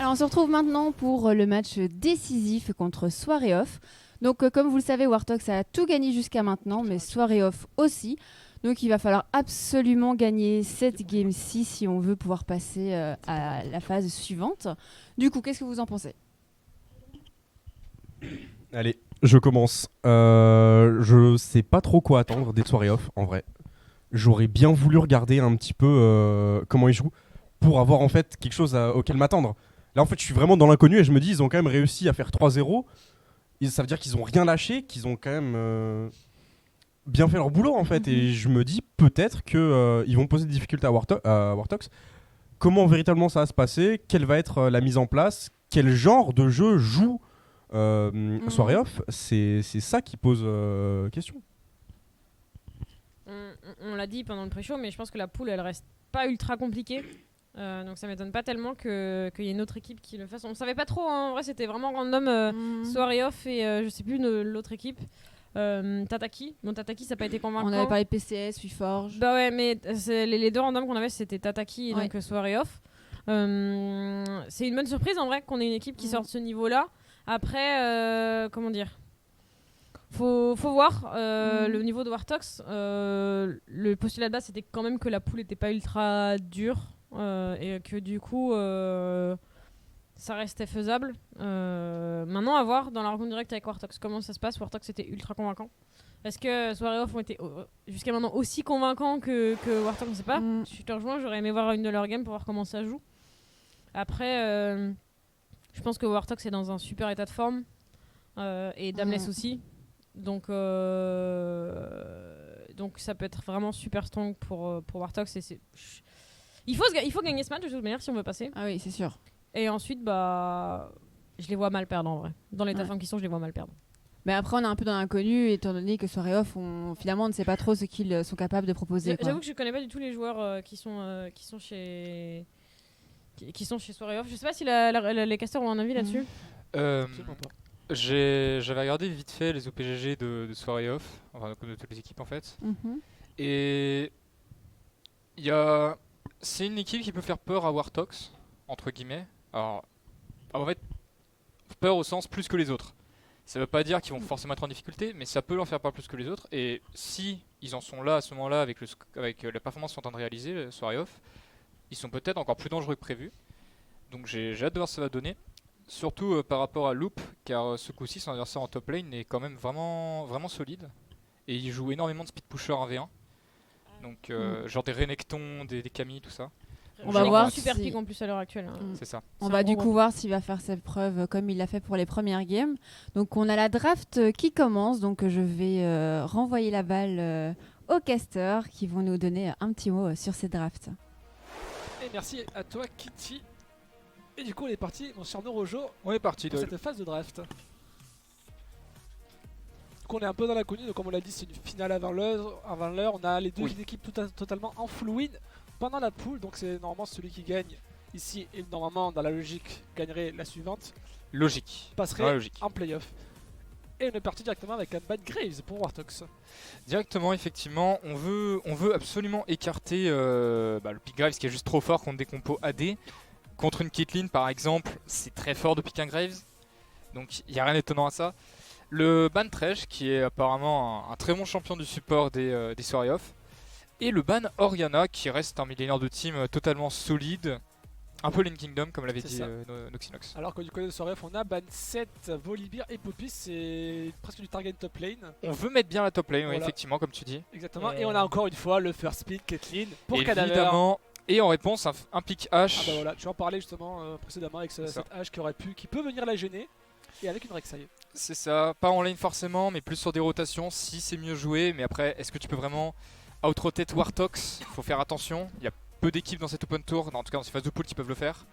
Alors on se retrouve maintenant pour le match décisif contre Soirée Off. Donc comme vous le savez, Wartox a tout gagné jusqu'à maintenant, mais Soirée Off aussi. Donc il va falloir absolument gagner cette game-ci si on veut pouvoir passer à la phase suivante. Du coup, qu'est-ce que vous en pensez ? Allez, je commence. Je sais pas trop quoi attendre des Soirées Off, en vrai. J'aurais bien voulu regarder un petit peu comment ils jouent pour avoir en fait quelque chose auquel m'attendre. Là en fait je suis vraiment dans l'inconnu et je me dis ils ont quand même réussi à faire 3-0. Ça veut dire qu'ils ont rien lâché, qu'ils ont quand même bien fait leur boulot en fait. Et je me dis peut-être qu'ils vont poser des difficultés à Wartox. Comment véritablement ça va se passer ? Quelle va être la mise en place ? Quel genre de jeu joue Soirée Off ? C'est ça qui pose question. On l'a dit pendant le pré-show, mais je pense que la poule elle reste pas ultra compliquée. Donc ça m'étonne pas tellement qu'il y ait une autre équipe qui le fasse. On savait pas trop, hein. En vrai c'était vraiment random. Soirée Off et je sais plus l'autre équipe. Tataki. Bon, Tataki ça n'a pas été convaincant. On avait parlé PCS, WeForge. Bah ouais, mais les deux randoms qu'on avait c'était Tataki et donc Soirée Off. C'est une bonne surprise en vrai qu'on ait une équipe qui sort de ce niveau-là. Après, comment dire, faut voir le niveau de Wartox. Le postulat de base c'était quand même que la poule n'était pas ultra dure. Et que du coup ça restait faisable. Maintenant à voir dans la rencontre directe avec Wartox comment ça se passe. Wartox était ultra convaincant. Est-ce que Soirée Off ont été jusqu'à maintenant aussi convaincants que Wartox? On ne sait pas. Je te rejoins, j'aurais aimé voir une de leurs games pour voir comment ça joue. Après je pense que Wartox est dans un super état de forme et Damless aussi. Donc ça peut être vraiment super strong pour Wartox. Il faut gagner ce match de toute manière si on veut passer. Ah oui, c'est sûr. Et ensuite, je les vois mal perdre en vrai. Dans l'état de forme qu'ils sont, je les vois mal perdre. Mais après, on est un peu dans l'inconnu, étant donné que Soirée Off, finalement, on ne sait pas trop ce qu'ils sont capables de proposer. J'avoue que je connais pas du tout les joueurs qui sont chez Soirée Off. Je sais pas si les casters ont un avis là-dessus. J'avais regardé vite fait les OPGG de Soirée Off, enfin de toutes les équipes en fait. Et c'est une équipe qui peut faire peur à Wartox, entre guillemets. Alors, en fait, peur au sens plus que les autres. Ça veut pas dire qu'ils vont forcément être en difficulté, mais ça peut leur faire peur plus que les autres. Et si ils en sont là à ce moment-là avec la performance qu'ils sont en train de réaliser, le Soirée Off, ils sont peut-être encore plus dangereux que prévu. Donc j'ai hâte de voir ce que ça va donner. Surtout par rapport à Loop, car ce coup-ci son adversaire en top lane est quand même vraiment, vraiment solide. Et il joue énormément de speed pusher 1v1. Donc genre des Renekton, des Camille, tout ça. On va voir super pick en plus à l'heure actuelle. C'est ça. On va du coup voir s'il va faire ses preuves comme il l'a fait pour les premières games. Donc on a la draft qui commence, donc je vais renvoyer la balle aux casters qui vont nous donner un petit mot sur cette draft. Et merci à toi Kitty. Et du coup on est parti, mon cher Norojo, on est parti pour cette phase de draft. Donc on est un peu dans l'inconnu, donc comme on l'a dit c'est une finale avant l'heure. On a les deux équipes totalement en full win pendant la poule, donc c'est normalement celui qui gagne ici et normalement dans la logique gagnerait la suivante. Logique. Passerait en playoff. Et on est parti directement avec un Bad Graves pour Wartox. Directement, effectivement, on veut absolument écarter le Big Graves qui est juste trop fort contre des compos AD. Contre une Caitlyn par exemple, c'est très fort de pick un Graves. Donc il n'y a rien d'étonnant à ça. Le ban Thresh qui est apparemment un très bon champion du support des Soirées Off. Et le ban Orianna qui reste un millénaire de team totalement solide. Un peu Lane Kingdom comme l'avait dit Noxinox. Alors que du côté de Soirée Off on a ban 7, Volibear et Poppy, c'est presque du target top lane. On veut mettre bien la top lane, effectivement comme tu dis. Exactement, et on a encore une fois le first pick Caitlyn pour Cadaver. Évidemment. Et en réponse, un pick H. Ah bah voilà, tu en parlais justement précédemment avec cette H qui peut venir la gêner. Et avec une Rek'Sai. C'est ça, pas en lane forcément, mais plus sur des rotations si c'est mieux joué. Mais après, est-ce que tu peux vraiment out-rotate Wartox? Faut faire attention, il y a peu d'équipes dans cette open tour, en tout cas dans ces phases de pool qui peuvent le faire.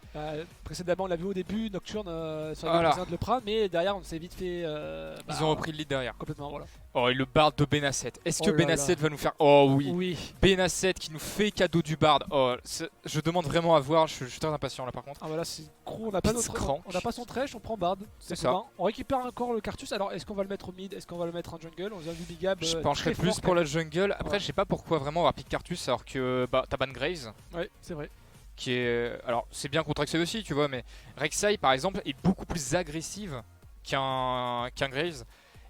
Précédemment on l'a vu au début, Nocturne sur la de le prendre, mais derrière on s'est vite fait... Ils ont repris le lead derrière. Complètement, voilà. Oh, et le Bard de Benasset. Est-ce que Benasset va nous faire... Oh oui. Benasset qui nous fait cadeau du Bard. Oh, je demande vraiment à voir, je suis très impatient là par contre. Ah voilà, c'est gros, on n'a pas son Thresh, on prend Bard. C'est ça. On récupère encore le Cartus, alors est-ce qu'on va le mettre au mid, est-ce qu'on va le mettre en jungle? On a vu Big Ab. Je pencherais plus pour la jungle. Après, je sais pas pourquoi vraiment on va pick Cartus alors que t'as ban Graves. Ouais, c'est vrai. qui est... Alors, c'est bien contre Rek'Sai aussi, tu vois, mais Rek'Sai, par exemple, est beaucoup plus agressive qu'un Graves.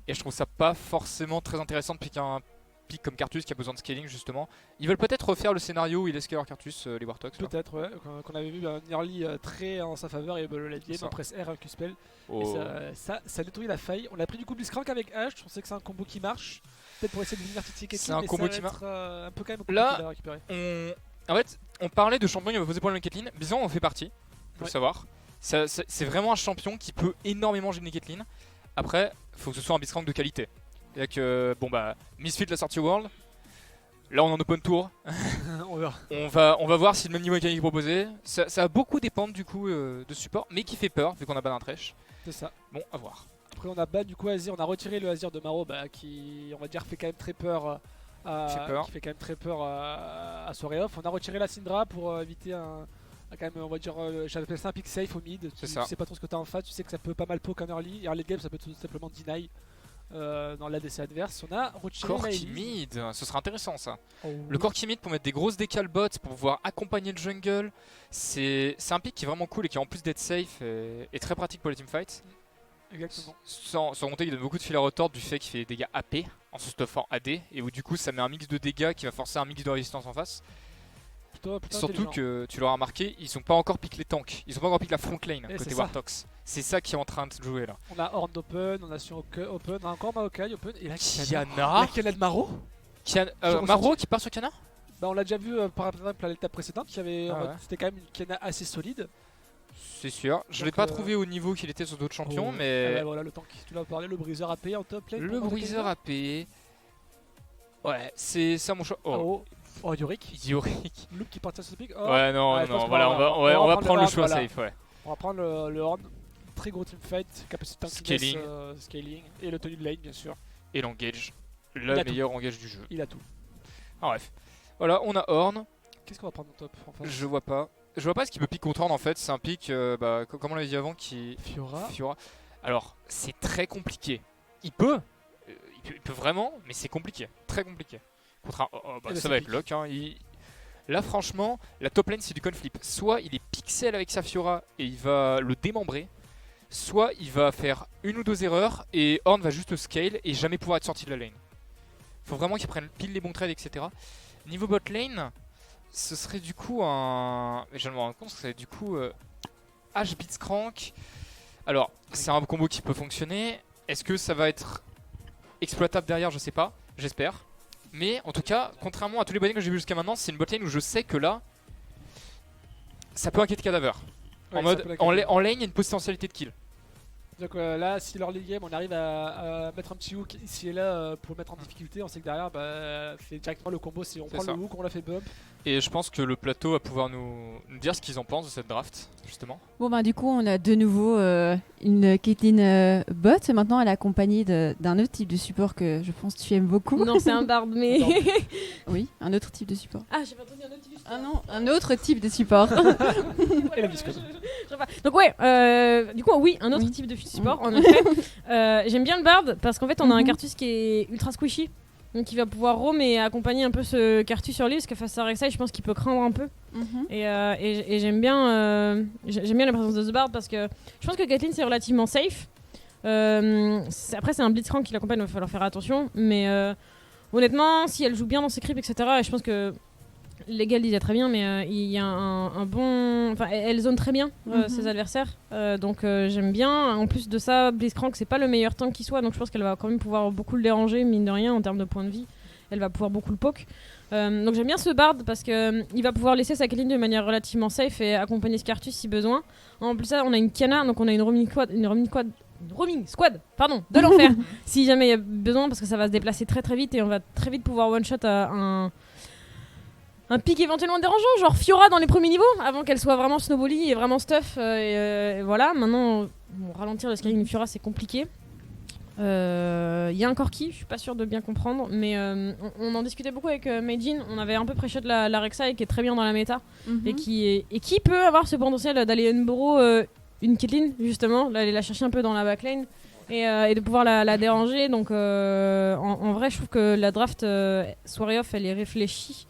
Et je trouve ça pas forcément très intéressant de piquer un pick comme Carthus qui a besoin de scaling, justement. Ils veulent peut-être refaire le scénario où il escale leur Carthus, les Warthogs. Peut-être, ouais, qu'on avait vu un early très en sa faveur et le late game, on presse R, un Q-spell. Oh. Et ça détruit la faille. On a pris du coup Blitzcrank avec H, on sait que c'est un combo qui marche. Peut-être pour essayer de venir titiller C'est un combo qui marche. Un peu quand même Là, compliqué à récupérer. En fait, on parlait de champion qui va poser problème avec Caitlyn. Bizarrement, on fait partie, faut le savoir. C'est vraiment un champion qui peut énormément gêner Caitlyn. Après, faut que ce soit un Blitzcrank de qualité. C'est-à-dire que, bon bah, Misfit la sortie World. Là, on est en open tour. On verra. On va voir si le même niveau mécanique est proposé. Ça va beaucoup dépendre du coup de support, mais qui fait peur vu qu'on a ban un Thresh. C'est ça. Bon, à voir. Après, on a ban du coup Azir, on a retiré le Azir de Maro qui, on va dire, fait quand même très peur. Qui fait quand même très peur à soirée off. On a retiré la Syndra pour éviter quand même, on va dire, j'appelle ça un pick safe au mid. Tu sais pas trop ce que t'as en face, tu sais que ça peut pas mal poke en early. Et en late game, ça peut tout simplement deny dans l'ADC adverse. On a retiré Corki mid, ce sera intéressant ça. Oh, Le Corki mid pour mettre des grosses décales bots, pour pouvoir accompagner le jungle. C'est un pick qui est vraiment cool et qui en plus d'être safe est très pratique pour les teamfights. Exactement. Sans compter qu'il donne beaucoup de fil à retordre du fait qu'il fait des dégâts AP en se stuffant AD et où du coup ça met un mix de dégâts qui va forcer un mix de résistance en face. Plutôt Surtout que tu l'auras remarqué, ils ont pas encore piqué les tanks, ils ont pas encore piqué la front lane côté Warthogs. C'est ça qui est en train de jouer là. On a Horn open, on a Sion open, on a encore Maokai open et là Kiana. La Kiana de Maro. Maro qui part sur Kiana. Bah on l'a déjà vu par exemple à l'étape précédente, c'était quand même une Kiana assez solide. C'est sûr, je l'ai pas trouvé au niveau qu'il était sur d'autres champions, mais... voilà le tank, tu l'as parlé, le Breezer AP en top lane. Le Breezer AP... Ouais, c'est ça mon choix. Oh, Yorick. Loop qui partit sur ce pick. Ouais, non, voilà, on va prendre le choix safe, ouais. On va prendre le Horn. Très gros teamfight, capacité scaling. Scaling et le tenue de lane bien sûr. Et l'engage, le meilleur engage du jeu. Il a tout. Ah, bref. Voilà, on a Horn. Qu'est-ce qu'on va prendre en top en face? Je vois pas ce qu'il peut pick contre Horn en fait. C'est un pick, comme on l'avait dit avant, qui... Fiora. Alors, c'est très compliqué. Il peut vraiment, mais c'est compliqué. Très compliqué. Contre un... ça va être lock. Hein. Là, franchement, la top lane, c'est du conflip. Soit il est pixel avec sa Fiora et il va le démembrer, soit il va faire une ou deux erreurs et Horn va juste scale et jamais pouvoir être sorti de la lane. Faut vraiment qu'il prenne pile les bons trades, etc. Niveau bot lane, ce serait du coup un... Je viens de me rendre compte, ce serait du coup H Blitzcrank. Alors, c'est un combo qui peut fonctionner. Est-ce que ça va être exploitable derrière? Je sais pas, j'espère. Mais en tout cas, contrairement à tous les botlane que j'ai vu jusqu'à maintenant, c'est une botlane où je sais que là, ça peut inquiéter Cadaver. En mode, en lane, il y a une potentialité de kill. Donc là, si leur league game, on arrive à mettre un petit hook ici et là pour le mettre en difficulté, on sait que derrière, c'est directement le combo. Si on prend le hook, on la fait bump. Et je pense que le plateau va pouvoir nous dire ce qu'ils en pensent de cette draft, justement. Bon, du coup, on a de nouveau une Caitlyn bot. Maintenant, elle est accompagnée d'un autre type de support que je pense que tu aimes beaucoup. Non, c'est un bard, mais... Oui, un autre type de support. Ah, j'ai pas entendu un autre type de support. Ah non, un autre type de support. Et la biscotte. Donc ouais, du coup, oui, un autre type de support, en effet. J'aime bien le bard parce qu'en fait, on a un Carthus qui est ultra squishy. Donc il va pouvoir roam et accompagner un peu ce Carthus sur lui, parce que face à Rek'Sai, je pense qu'il peut craindre un peu. Et j'aime bien la présence de ce bard parce que je pense que Caitlyn c'est relativement safe. Après c'est un Blitzcrank qui l'accompagne, il va falloir faire attention. Mais honnêtement, si elle joue bien dans ses creeps, etc., et je pense que Legal disait très bien, mais il y a un bon... Enfin, elle zone très bien ses adversaires. Donc j'aime bien. En plus de ça, Blitzcrank, c'est pas le meilleur tank qui soit. Donc je pense qu'elle va quand même pouvoir beaucoup le déranger, mine de rien, en termes de points de vie. Elle va pouvoir beaucoup le poke. Donc j'aime bien ce bard parce qu'il va pouvoir laisser sa Caitlyn de manière relativement safe et accompagner ce Carthus si besoin. En plus de ça, on a une Kiana, donc on a une roaming squad de l'enfer si jamais il y a besoin, parce que ça va se déplacer très très vite et on va très vite pouvoir one-shot à un pic éventuellement dérangeant, genre Fiora dans les premiers niveaux, avant qu'elle soit vraiment snowbally et vraiment stuff. Et voilà, maintenant, ralentir le scaling de Fiora, c'est compliqué. Il y a un Corki, je suis pas sûre de bien comprendre, mais on en discutait beaucoup avec Meijin. On avait un peu pré-shot la Rek'Sai qui est très bien dans la méta et qui peut avoir ce potentiel d'aller unburrow une Caitlyn, justement, d'aller la chercher un peu dans la backline et de pouvoir la déranger. Donc en vrai, je trouve que la draft soirée off, elle est réfléchie.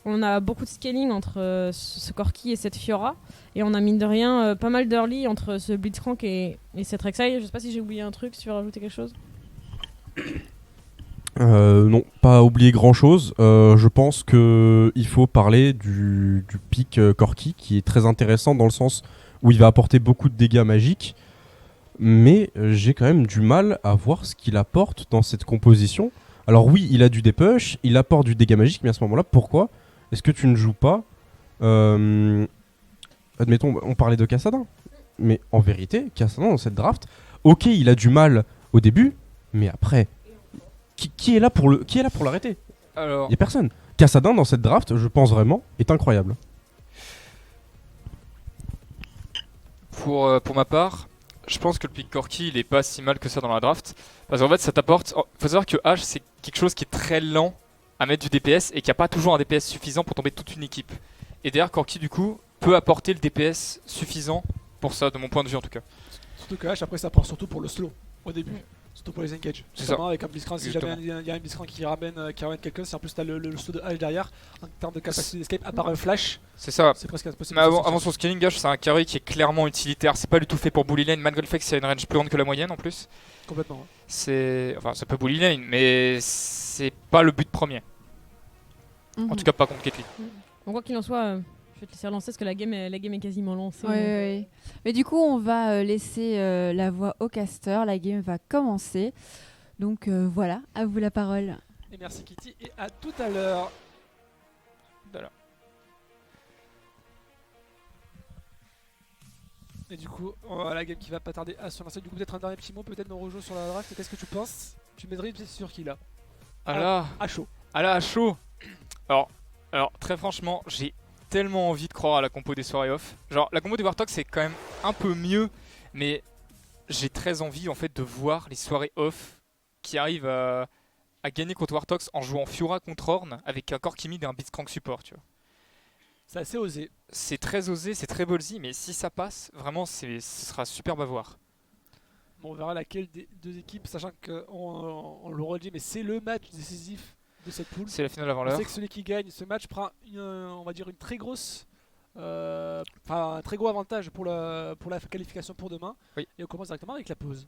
on a beaucoup de scaling entre ce Corki et cette Fiora. Et on a mine de rien pas mal d'early entre ce Blitzcrank et cette Rek'Sai. Je sais pas si j'ai oublié un truc, si tu veux rajouter quelque chose. Non, pas oublier grand chose. Je pense qu'il faut parler du pic Corki qui est très intéressant dans le sens où il va apporter beaucoup de dégâts magiques. Mais j'ai quand même du mal à voir ce qu'il apporte dans cette composition. Alors oui, il a du dépush, il apporte du dégât magique, mais à ce moment-là, pourquoi est-ce que tu ne joues pas admettons, on parlait de Kassadin. Mais en vérité, Kassadin dans cette draft, ok, il a du mal au début, mais après, qui est là pour l'arrêter? Alors, Il n'y a personne. Kassadin dans cette draft, je pense vraiment, est incroyable. pour ma part, je pense que le pick Corki il est pas si mal que ça dans la draft. Parce qu'en fait, ça t'apporte. Faut savoir que H c'est quelque chose qui est très lent à mettre du DPS et qui a pas toujours un DPS suffisant pour tomber toute une équipe. Et derrière, Corki du coup peut apporter le DPS suffisant pour ça, de mon point de vue en tout cas. Surtout que H, après, ça part surtout pour le slow au début. Surtout pour les engage. C'est Notamment avec un Blitzcrank, si jamais Exactement. il y a un Blitzcrank qui ramène quelqu'un, si en plus t'as le slow de H derrière, en termes de capacité d'escape, à part un flash, C'est ça. c'est presque impossible. Mais de s'en avant sortir. son scaling, H c'est un carry qui est clairement utilitaire. C'est pas du tout fait pour bully lane, malgré le fait que c'est une range plus grande que la moyenne en plus. Complètement. Ouais. C'est. Enfin, ça peut bully lane, mais c'est pas le but premier. En tout cas, pas contre Caitlyn. Donc, quoi qu'il en soit, je vais te laisser relancer parce que la game est quasiment lancée. Ouais. Mais du coup, on va laisser la voix au caster. La game va commencer. Donc voilà, à vous la parole. Et merci Kitty, et à tout à l'heure. Voilà. Et du coup, la game qui va pas tarder à se lancer. Du coup, peut-être un dernier petit mot, peut-être nos rejouer sur la draft. Qu'est-ce que tu penses? Tu mettrais sur qui là? Ah là, À chaud. ah là, à chaud. Alors, très franchement, j'ai tellement envie de croire à la compo des soirées off. Genre, la compo des Warthog c'est quand même un peu mieux, mais j'ai très envie en fait de voir les soirées off qui arrivent à gagner contre Wartox en jouant Fiora contre Ornn avec un Corki mid et un Blitzcrank support, tu vois. C'est assez osé. C'est très osé, c'est très ballsy, mais si ça passe, vraiment, ce sera superbe à voir. Bon, on verra laquelle des deux équipes, sachant qu'on le redit, mais c'est le match décisif de cette poule. C'est la finale avant On l'heure. sait que celui qui gagne ce match prend on va dire une très grosse, un très gros avantage pour la qualification pour demain. Oui. Et on commence directement avec la pause.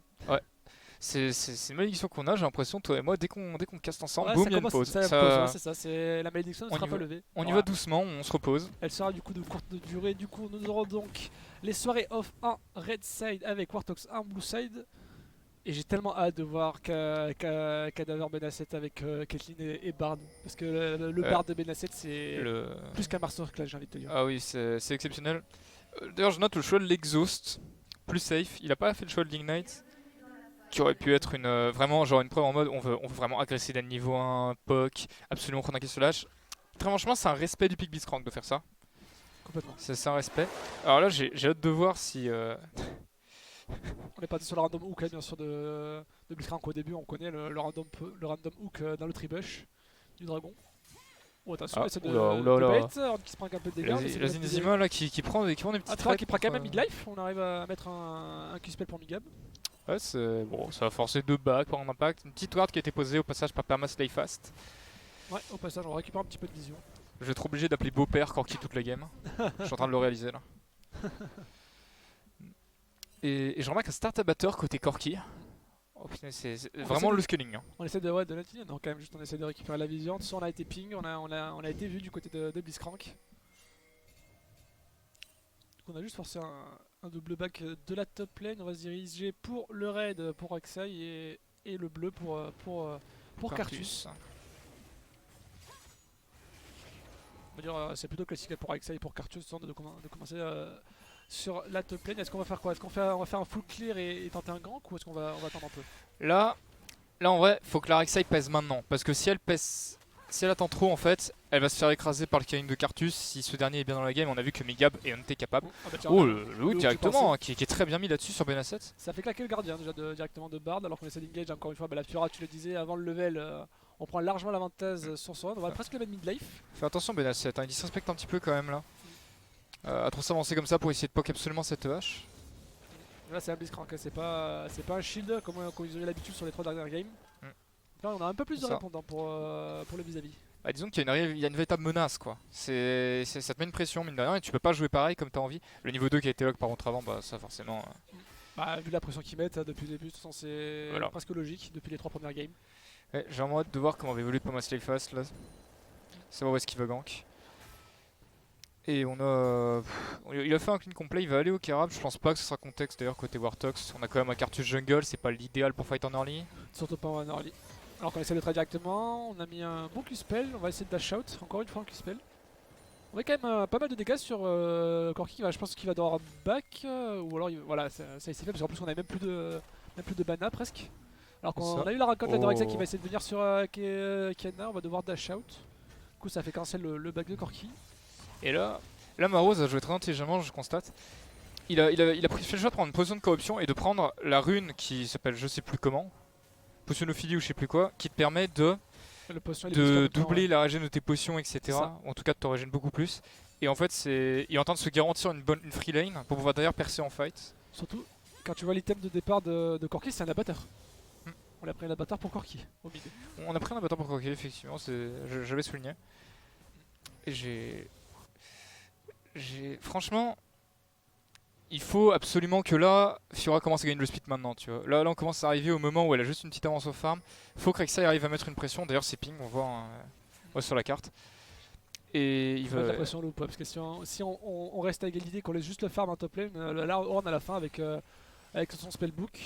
C'est une malédiction qu'on a, j'ai l'impression, toi et moi, dès qu'on caste ensemble, Ouais, boum, ça il y a une commence, pause. ça, Ça- pause, ouais, c'est ça, c'est la malédiction ne On sera y pas va. levée. on y Voilà. va doucement, on se repose. Elle sera du coup de courte durée. Du coup, nous aurons donc les soirées off en red side avec Wartox en blue side. Et j'ai tellement hâte de voir Cadaver Benasset avec Caitlyn et Bard. Parce que le Bard de Benasset, c'est plus qu'un Master Clash, j'ai envie de te dire. Ah oui, c'est exceptionnel. D'ailleurs, je note le choix de l'Exhaust, plus safe. Il a pas fait le choix de l'Ignite, qui aurait pu être vraiment genre une preuve en mode on veut vraiment agresser d'un niveau 1, POC, absolument prendre un kill sur l'âge. Très franchement, c'est un respect du pick Blitzcrank de faire ça. Complètement. C'est un respect. Alors là, j'ai hâte de voir si. On est parti sur le random hook, hein, bien sûr, de Blitzcrank au début. On connaît le random hook dans le tribush du dragon. Oh, attention, Ah, essaie de oula. bait, Ornn qui se prend un peu de dégâts. mais c'est La pas des- Zinzima là qui prend des petites Ah, tu vois trades qu'il prend quand même un contre- mid-life. On arrive à mettre un Q-spell pour Migab. Ouais, c'est bon, ça va forcer 2 bacs pour un impact. Une petite ward qui a été posée au passage par Perma Slayfast. Ouais, au passage, on récupère un petit peu de vision. Je vais être obligé d'appeler beau-père Corki toute la game. Je suis en train de le réaliser là. Et je remarque un start abatteur côté Corki. Oh putain, c'est vraiment le scaling. Hein. On essaie de l'intimer, non, quand même, juste on essaie de récupérer la vision. De toute façon, on a été ping, on a été vu du côté de Blitzcrank. Donc, on a juste forcé un double back de la top lane. On va se diriger pour le raid pour Rek'Sai et le bleu pour Cartus. On va dire c'est plutôt classique pour Rek'Sai et pour Cartus de commencer sur la top lane. Est-ce qu'on va faire quoi? Est-ce qu'on va faire un full clear et tenter un gank, ou est-ce qu'on va attendre un peu? Là en vrai, faut que la Rek'Sai pèse maintenant. Parce que si elle attend trop en fait, elle va se faire écraser par le killing de Cartus. Si ce dernier est bien dans la game, on a vu que Migab est on était capable. Ah bah tiens, Oh, le le hook hook directement, hein, qui est très bien mis là-dessus sur Benasset. Ça fait claquer le gardien déjà directement de Bard, alors qu'on essaie d'engage encore une fois. Bah, la Fiora, tu le disais, avant le level, on prend largement l'avantage sur son run. On va presque le mettre mid-life. Fais attention Benasset, hein, il disrespecte un petit peu quand même là. À trop s'avancer comme ça pour essayer de poke absolument cette hache. Là, c'est un Blitzcrank, hein, c'est pas un shield comme ils ont eu l'habitude sur les 3 dernières games. Mm. Là, on a un peu plus de Ça. répondants pour le vis-à-vis. disons qu'il y a une véritable menace, quoi. Ça te met une pression, mine de rien, et tu peux pas jouer pareil comme t'as envie. Le niveau 2 qui a été lock par contre avant, bah ça forcément. Vu la pression qu'ils mettent depuis le début, de toute façon, c'est presque logique depuis les 3 premières games. Ouais, j'ai vraiment hâte de voir comment va évoluer Thomas Slayfast là. Savoir où est-ce qu'il va gank. Et il a fait un clean complet, il va aller au Kerab. Je pense pas que ce sera contexte d'ailleurs côté Wartox. On a quand même un cartouche jungle, c'est pas l'idéal pour fight en early. Surtout pas en early. Alors qu'on essaie de try directement, on a mis un bon Q-spell, on va essayer de dash out, encore une fois un Q-spell. On a quand même pas mal de dégâts sur Corki, je pense qu'il va devoir back, ou alors voilà, ça s'est fait parce qu'en plus on a même plus de mana presque. Alors qu'on a eu la raconte de Rexa qui va essayer de venir sur Kiana, on va devoir dash out. Du coup ça fait cancel le back de Corki. Et là Marose a joué très intelligemment, je constate. Il a fait le choix de prendre une position de corruption et de prendre la rune qui s'appelle je sais plus comment, potionophilie ou je sais plus quoi, qui te permet de doubler la régène de tes potions, etc. Ou en tout cas de t'en régène beaucoup plus. Et en fait il est en train de se garantir une free lane pour pouvoir d'ailleurs percer en fight. Surtout quand tu vois l'item de départ de Corki, c'est un abatteur. On a pris un abatteur pour Corki au mid. On a pris un abatteur pour Corki, effectivement, j'avais souligné. Et franchement, il faut absolument que là, Fiora commence à gagner le split maintenant, tu vois. Là on commence à arriver au moment où elle a juste une petite avance au farm. Faut que Rek'Sai arrive à mettre une pression, d'ailleurs c'est ping, on voit sur la carte. Et il va... la pression loop, parce que si on reste à égalité, qu'on laisse juste le farm en top lane, là Horn à la fin avec son spellbook,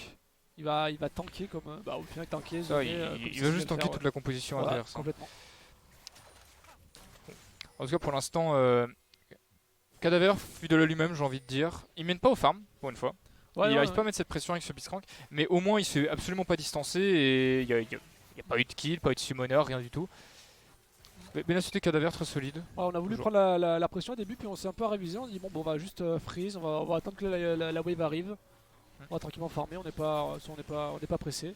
il va tanker comme... au final tanker, il va juste tanker toute la composition adverse. Complètement. En tout cas pour l'instant... Cadaver, fidèle à lui-même, j'ai envie de dire. Il mène pas au farm, pour une fois. Il n'arrive pas à mettre cette pression avec ce Blitzcrank, mais au moins il se fait absolument pas distancer et il n'y a pas eu de kill, pas eu de summoner, rien du tout. Mais la suite Cadaver très solide. On a voulu prendre la pression au début, puis on s'est un peu révisé. On dit bon, on va juste freeze, on va attendre que la wave arrive. On va tranquillement farmer, on n'est pas pressé.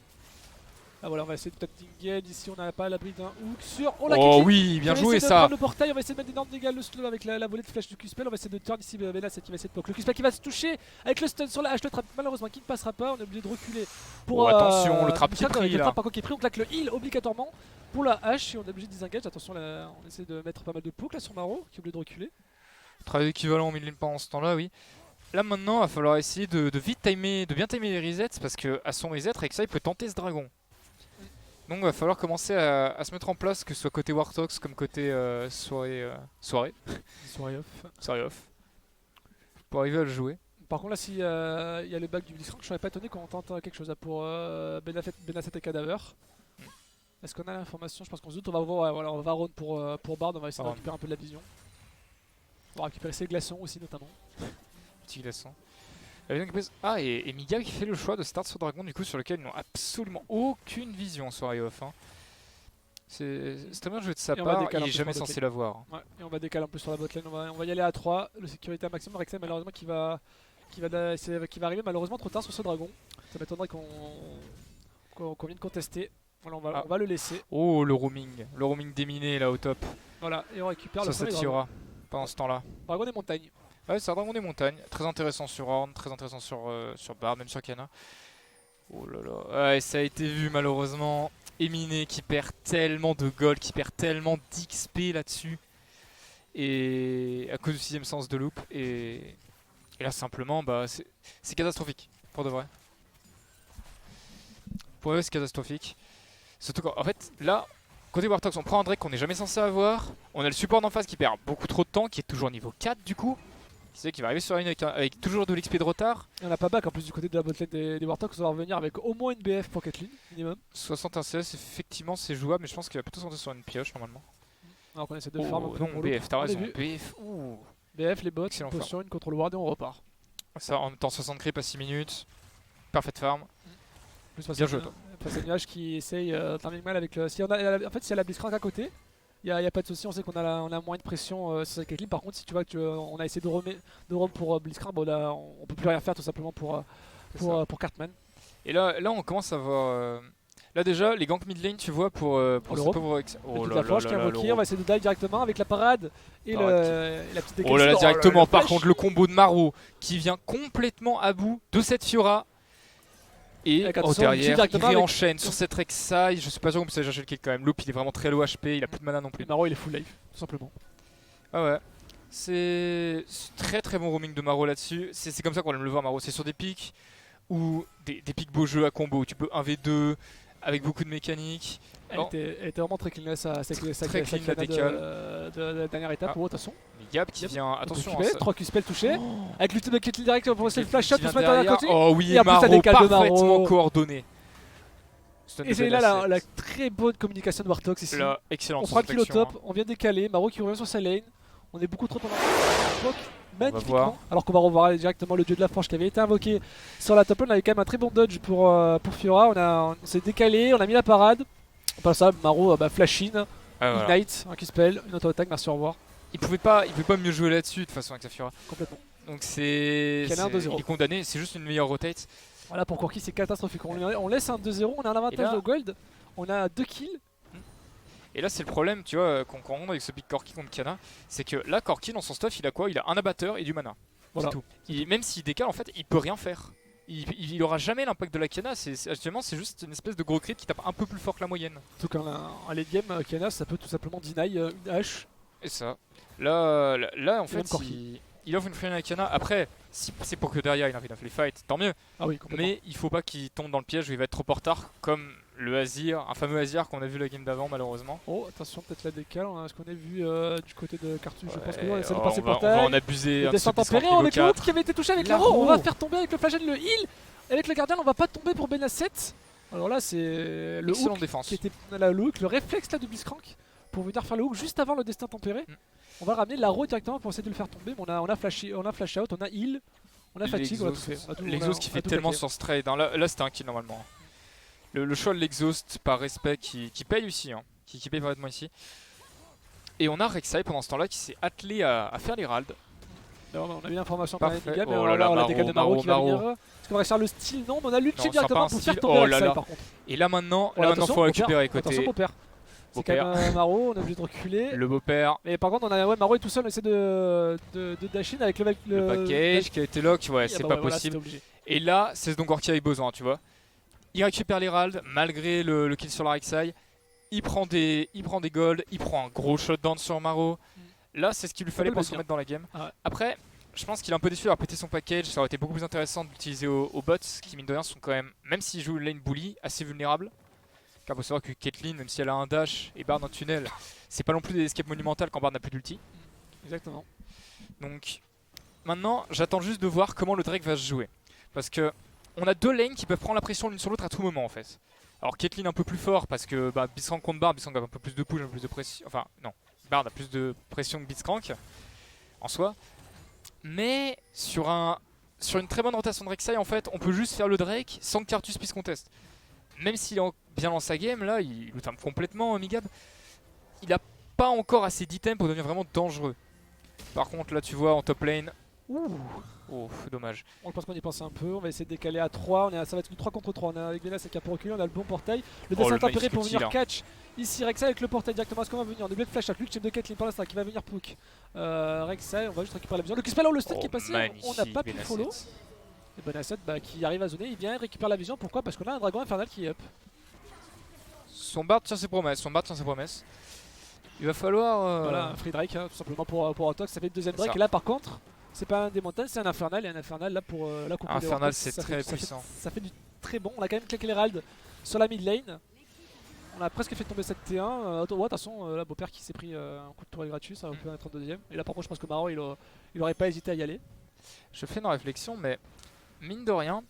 Ah voilà, on va essayer de peut-être Dinged ici, on n'a pas l'abri d'un hook sur... Oh oui, bien joué ça. Le portail, on va essayer de mettre d'énormes dégâts le slow avec la volée de flash du Q-spell, on va essayer de turn ici Benasset qui va essayer de poke. Le Q-spell qui va se toucher avec le stun sur la hache, le trap malheureusement qui ne passera pas, on est obligé de reculer pour... attention, le trap qui est pris là. Par contre qui est pris, on claque le heal obligatoirement pour la hache et on est obligé de disengage. Attention, là, on essaie de mettre pas mal de poke là sur Maro qui est obligé de reculer. Travail équivalent en mid lane pendant ce temps là, oui. Là maintenant, il va falloir essayer de vite timer, de bien timer les resets parce que à son reset, Rek'Sai peut tenter ce dragon. Donc il va falloir commencer à se mettre en place, que ce soit côté Wartox comme côté soirée off. Pour arriver à le jouer. Par contre là s'il y a le back du Blitzcrank, je serais pas étonné qu'on tente quelque chose là pour Benasset et Cadaver. Est-ce qu'on a l'information? Je pense qu'on se doute, on va run pour Bard, on va essayer de récupérer un peu de la vision. On va récupérer ses glaçons aussi notamment. Petit glaçon. Et Miga qui fait le choix de start sur Dragon, du coup sur lequel ils n'ont absolument aucune vision sur off. C'est un bien joué de sa part, il est jamais censé l'avoir. Ouais, et on va décaler un peu sur la botlane, on va y aller à 3, le sécurité à maximum. Rek'Sai malheureusement qui va arriver malheureusement trop tard sur ce dragon. Ça m'étonnerait qu'on vienne contester. Voilà, on va le laisser. Oh le roaming déminé là au top. Voilà, et on récupère sur le cette Fiora pendant ce temps là. Dragon des montagnes. Ouais, c'est un dragon des montagnes, très intéressant sur Horn, très intéressant sur Bard, même sur Kiana. Oh là là, ouais, ça a été vu malheureusement. Eminé qui perd tellement de gold, qui perd tellement d'XP là-dessus. Et à cause du 6ème sens de loop. Et là simplement, c'est catastrophique, pour de vrai. Pour eux, c'est catastrophique. Surtout qu'en fait, là, côté Wartox, on prend un Drake qu'on n'est jamais censé avoir. On a le support d'en face qui perd beaucoup trop de temps, qui est toujours niveau 4 du coup. Qui sait qu'il va arriver sur la ligne avec toujours de l'XP de retard. Et on n'a pas back en plus du côté de la botlane des Wartox, on va revenir avec au moins une BF pour Caitlyn, minimum. 61 CS, effectivement c'est jouable, mais je pense qu'il va plutôt se sentir sur une pioche normalement. Alors qu'on essaie de farm. Non, BF, t'as raison, BF. BF, les bots, potion, une contrôle ward et on repart. Ça en même temps 60 creep à 6 minutes. Parfaite farm. Bien joué toi. Face à Nuage qui essaye timing mal avec le... En fait, s'il y a la Blitzcrank à côté, il n'y a pas de souci, on sait qu'on a moins de pression sur cette Caitlyn. Par contre, si tu vois qu'on a essayé de roam pour Blitzcrank, là on peut plus rien faire tout simplement pour Cartman. Et là on commence à voir... Là déjà, les ganks mid lane, tu vois, pour le pauvre... Oh là là là là, on va essayer de dive directement avec la parade et la petite décalage. Oh là là, directement, par contre, le combo de Maro qui vient complètement à bout de cette Fiora. Et Avec attention, derrière, il directement avec- réenchaîne sur cette Rek'Sai. Je suis pas sûr qu'on puisse aller chercher le kill quand même. Loop, il est vraiment très low HP, il a plus de mana non plus. Maro il est full life, tout simplement. Ah ouais. C'est très très bon roaming de Maro là-dessus. C'est comme ça qu'on aime le voir, Maro. C'est sur des pics ou des pics beaux jeux à combo. Tu peux 1v2 avec beaucoup de mécaniques. Elle, Bon. était vraiment très clean sa Très clean, la décale. de la dernière étape. Ah. Oh, attention. Mais Gab qui vient. Attention. hein, 3 Q-spell touchés. Avec l'ultime de Caitlyn direct pour essayer le flash shot qui pour vient se mettre à la derrière. côté. Oh oui, Et en plus, ça Maro décale de parfaitement Maro. coordonné. Et c'est là la très bonne communication de Warthog ici. Là, excellent. On fera le kill au top, on vient décaler, Maro qui revient sur sa lane. On est beaucoup trop dans la magnifiquement. voir. Alors qu'on va revoir directement le dieu de la forge qui avait été invoqué sur la top lane. On avait quand même un très bon dodge pour Fiora. On s'est décalé, on a mis la parade. Pas ça, Maro flash in, Ah, voilà. ignite, un Q-spell, une auto-attaque, merci, au revoir. Il pouvait pas mieux jouer là-dessus de toute façon avec sa Fiora. Complètement. Donc c'est. Canard 2-0. Il est condamné, c'est juste une meilleure rotate. Voilà, pour Corki c'est catastrophique. On laisse un 2-0, on a un avantage Et là- au gold. On a 2 kills. Et là c'est le problème, tu vois, qu'on rentre avec ce pick Corki contre Kana, c'est que là Corki dans son stuff il a quoi? Il a un abatteur et du mana. Voilà. C'est tout. Même s'il décale en fait, il peut rien faire. Il aura jamais l'impact de la Kana, actuellement c'est juste une espèce de gros crit qui tape un peu plus fort que la moyenne. Surtout qu'un late game, Kiana, ça peut tout simplement deny une hache. Et ça. Là en même fait Corki. il offre une free à Kana. Après, si c'est pour que derrière il a les fights, tant mieux. Ah oui, complètement. Mais il faut pas qu'il tombe dans le piège où il va être trop en retard, comme le Azir, un fameux Azir qu'on a vu la game d'avant malheureusement. Oh, attention, peut-être la décale. Ce qu'on a vu du côté de Cartouche, je pense que Ouais, on essaie de on passer va- portail. On va en abuser. Le un destin petit peu tempéré sur avec Niveau le 4. qui avait été touché avec La l'Aro. On va roue. faire tomber avec le flagelle le heal. Avec le gardien, on va pas tomber pour Benasset. Alors là, c'est le Excellente hook défense. qui était là, le hook, le réflexe là de Blitzcrank pour venir faire le hook juste avant le destin tempéré. On va ramener l'Aro directement pour essayer de le faire tomber. Mais on a flash out, on a heal, on a fatigue, on a tout fait. On a tout- on a- L'exhaust qui on a fait tout tellement claqué. sur straight. Hein. Là c'était un kill normalement. Le choix de l'exhaust par respect qui paye ici. Hein. Qui paye vraiment ici. Et on a Rek'Sai pendant ce temps-là qui s'est attelé à faire l'Herald. Alors, on a mis l'information par Parfait. les gars, mais Oh alors là là, on a Maro, décalé de Maro Maro, qui va Maro. venir. Est-ce qu'on va réussir le style? Non, mais on a Non, l'ultime ça directement part un pour faire style. tomber Oh là Rek'Sai là. par contre. Et là maintenant, Attention, faut beau-père. récupérer Attention, côté beau-père. C'est quand même Maro, on est obligé de reculer. le beau-père. Mais par contre, Maro est tout seul, on essaie de dash in avec Le package qui a été lock, ouais, Ah c'est bah pas ouais, voilà, possible. c'était obligé. Et là, c'est ce dont Gorky avait besoin, tu vois. Il récupère l'Herald, malgré le kill sur la Rek'Sai. Il prend des golds, il prend un gros shutdown sur Maro. Là, c'est ce qu'il lui fallait peut pour le se dire. remettre dans la game. Ah ouais. Après, je pense qu'il est un peu déçu d'avoir pété son package. Ça aurait été beaucoup plus intéressant de l'utiliser aux bots, qui mine de rien sont quand même s'ils jouent lane bully, assez vulnérables. Car il faut savoir que Caitlyn, même si elle a un dash et Bard en tunnel, c'est pas non plus des escapes monumentales quand Bard n'a plus d'ulti. Exactement. Donc maintenant, j'attends juste de voir comment le Drake va se jouer. Parce que on a deux lanes qui peuvent prendre la pression l'une sur l'autre à tout moment en fait. Alors Caitlyn un peu plus fort parce que Blitzcrank contre Bard, Blitzcrank a un peu plus de push, un peu plus de pression. Enfin non, Bard a plus de pression que Blitzcrank en soi. Mais sur une très bonne rotation de Rek'Sai en fait, on peut juste faire le Drake sans que Cartus puisse contest. Même s'il est bien dans sa game là, il outame complètement Migab. Il a pas encore assez d'items pour devenir vraiment dangereux. Par contre là tu vois en top lane, oh dommage. On pense qu'on y pense un peu, on va essayer de décaler à 3, ça va être du 3 contre 3, on a avec Venas qui a pour reculer, on a le bon portail. Le dessin le tempéré magnifique pour outil, venir là. catch. Ici Rek'Sai avec le portail directement, est-ce qu'on va venir? On double flash up, lui, chef de Caitlyn pour l'instant qui va venir poke. Rek'Sai, on va juste récupérer la vision. Le Q-spell, le stun qui est passé, on n'a pas pu le follow. Et Benasset qui arrive à zoner, il vient, il récupère la vision, pourquoi? Parce qu'on a un dragon infernal qui est up. Son Bard tient ses promesses, Il va falloir... Voilà, un free Drake, hein, tout simplement pour Autox, ça fait le deuxième C'est Drake. ça. Et là par contre, c'est pas un démontage, c'est un infernal. Et un infernal là pour la coupe Infernal, c'est très puissant. Ça fait du très bon. On a quand même claqué l'Herald sur la mid lane. On a presque fait tomber cette T1. Attention, là Beau-Père qui s'est pris un coup de tour gratuit, ça va pu être en deuxième. Et là par contre, je pense que Maro il aurait pas hésité à y aller. Je fais une réflexion, mais mine de rien,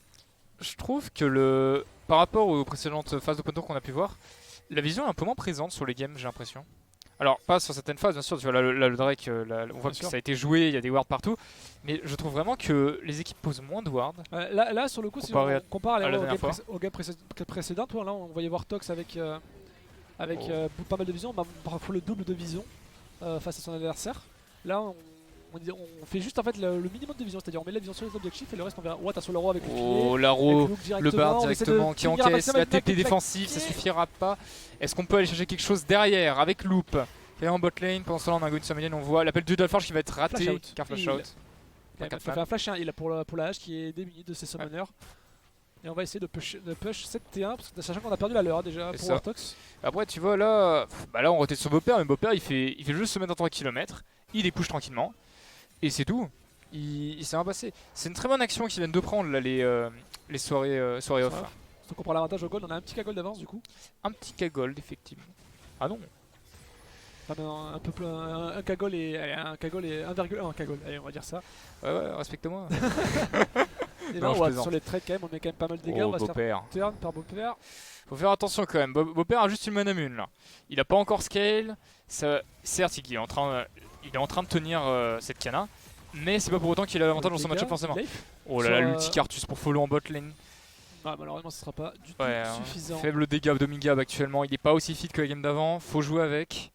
je trouve que par rapport aux précédentes phases d'Open Tour qu'on a pu voir, la vision est un peu moins présente sur les games, j'ai l'impression. Alors, pas sur certaines phases, bien sûr, tu vois, là, le Drake, on voit que sûr. ça a été joué, il y a des wards partout, mais je trouve vraiment que les équipes posent moins de wards. Là sur le coup, si Comparé on compare à la au dernière fois. game précédent, là on voyait voir Tox avec pas mal de vision, parfois le double de vision face à son adversaire. Là on fait juste en fait le minimum de vision, c'est-à-dire on met la vision sur les objectifs et le reste on verra. Attention le roi avec le Oh, filet, l'Aro, avec Luke le Bard on essaie de directement qui finir un encaisse, maximum la avec Mac TP qui défensive, ça claque. suffira pas. Est-ce qu'on peut aller chercher quelque chose derrière avec Loop qui est en bot lane? Pendant ce temps-là, on a Gun Samelian, on voit l'appel du Dalforge qui va être Flash raté, out. car flash Il- out. Il Pas a fait un flash, il a pour la hache qui est démuni de ses summoners. Et on va essayer de push cette T1, parce que sachant qu'on a perdu la leur déjà C'est pour ça. Wartox. Après, tu vois, là, là on rotate sur Beaupère, mais Beaupère, il fait juste se mettre à 3 km, il les push tranquillement, et c'est tout. Il s'est rien passé. C'est une très bonne action qu'ils viennent de prendre, là, les soirées off. Surtout qu'on prend l'avantage au gold, on a un petit K-gold d'avance du coup. Un petit K-Gold, effectivement. Ah non. Enfin, non, un peu plus, un K-gold et 1,1 K-gold, allez on va dire ça. Ouais, respecte-moi. Et Non, là je on va plaisante. sur les trades quand même, on met quand même pas mal de dégâts, on Oh, va se faire Beaupère. turn par Beaupère. Faut faire attention quand même. Beaupère a juste une mana mune là. Il a pas encore scale. Ça, certes, il est en train de tenir cette cana, mais c'est pas pour autant qu'il a l'avantage dans son match-up forcément. Life. Oh là là, Sur, l'ulti-cartus pour follow en bot lane. Ah, malheureusement ce sera pas du tout Ouais, suffisant. faible dégâts de Mingab actuellement. Il est pas aussi fit que la game d'avant. Faut jouer avec.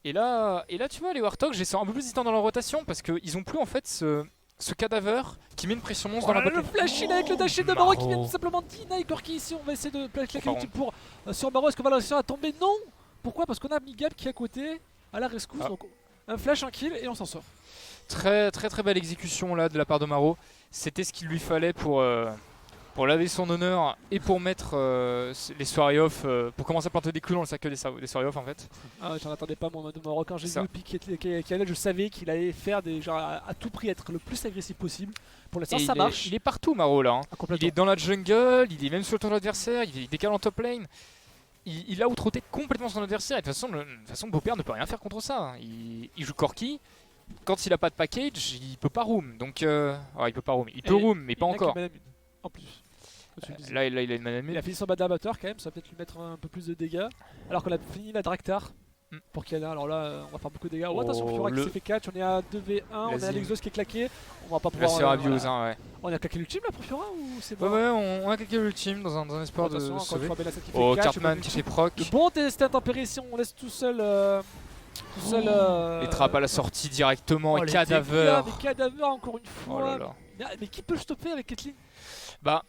Et là, tu vois, les Warthog, j'ai sens un peu plus hésitant dans leur rotation parce qu'ils ont plus en fait ce cadavre qui met une pression monstre Oh dans là la là, bot le lane. flash in avec le dash in de Maro qui vient tout simplement deny Corki ici. On va essayer de placer Par l'ulti pour sur Maro. Est-ce qu'on va réussir à tomber? Non. Pourquoi? Parce qu'on a Migab qui est à côté à la rescousse. Ah. Donc un flash, un kill et on s'en sort. Très belle exécution là de la part de Maro. C'était ce qu'il lui fallait pour laver son honneur et pour mettre les soirées off, pour commencer à planter des clous dans le cercle des soirées off en fait. Ah, j'en attendais pas moi de Maro. Quand j'ai vu Ça. le pic qui allait, je savais qu'il allait faire des genre à tout prix être le plus agressif possible. Pour l'instant Et ça marche. il est partout Maro là. Hein. Ah, Il complètement. est dans la jungle, il est même sur le tour de l'adversaire, il décale en top lane. Il a outroté complètement son adversaire et de toute façon Beaupère ne peut rien faire contre ça. Hein. Il joue Corki. Quand il a pas de package, il peut pas roam. Donc il peut pas roam. Il peut roam mais pas Il n'a que encore. Madame Mune, en plus. Comme tu le disais. Là il a une mana Il mune. a fini son bad abatteur quand même, ça va peut-être lui mettre un peu plus de dégâts. Alors qu'on a fini la Draktar. Mm. Pour qu'il y en ait, alors là on va faire beaucoup de dégâts. Oh, Oh, attention, Fiora qui le- s'est fait catch, on est à 2v1, on a Vas-y. l'Exos qui est claqué. On va pas Là pouvoir. c'est abuse voilà. hein, ouais. On a claqué l'ultime là pour Fiora ou c'est Ouais bon? on a quelques ultimes dans un espoir de Attention, encore une sauver. fois Benasset qui fait Oh catch. Cartman et qui bon fait ultime. proc. Le bon destin tempéré ici, on laisse tout seul. Les trappes à la sortie directement oh, et les Cadaver. dégâts, mais Cadaver encore une Oh fois. là là. Mais qui peut le stopper avec Caitlyn? Bah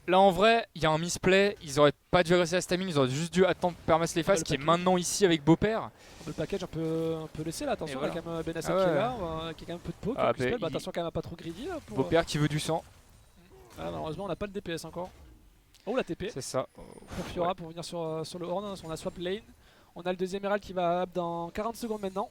là en vrai il y a un misplay, ils auraient pas dû agresser la stamine, ils auraient juste dû attendre permasser les phases le qui est package. maintenant ici avec Beaupère. Le package un peu laissé là, attention, Et voilà. il y a quand même Benasset Ah ouais. qui est là, qui a quand même un peu de peau. Ah, quelques spells. bah, Attention quand même à pas trop greedy là. Pour, Beaupère qui veut du sang, Ah, malheureusement on n'a pas le DPS encore. Oh la TP c'est ça. pour Fiora pour venir sur le horn, on a swap lane. On a le deuxième Herald qui va up dans 40 secondes maintenant.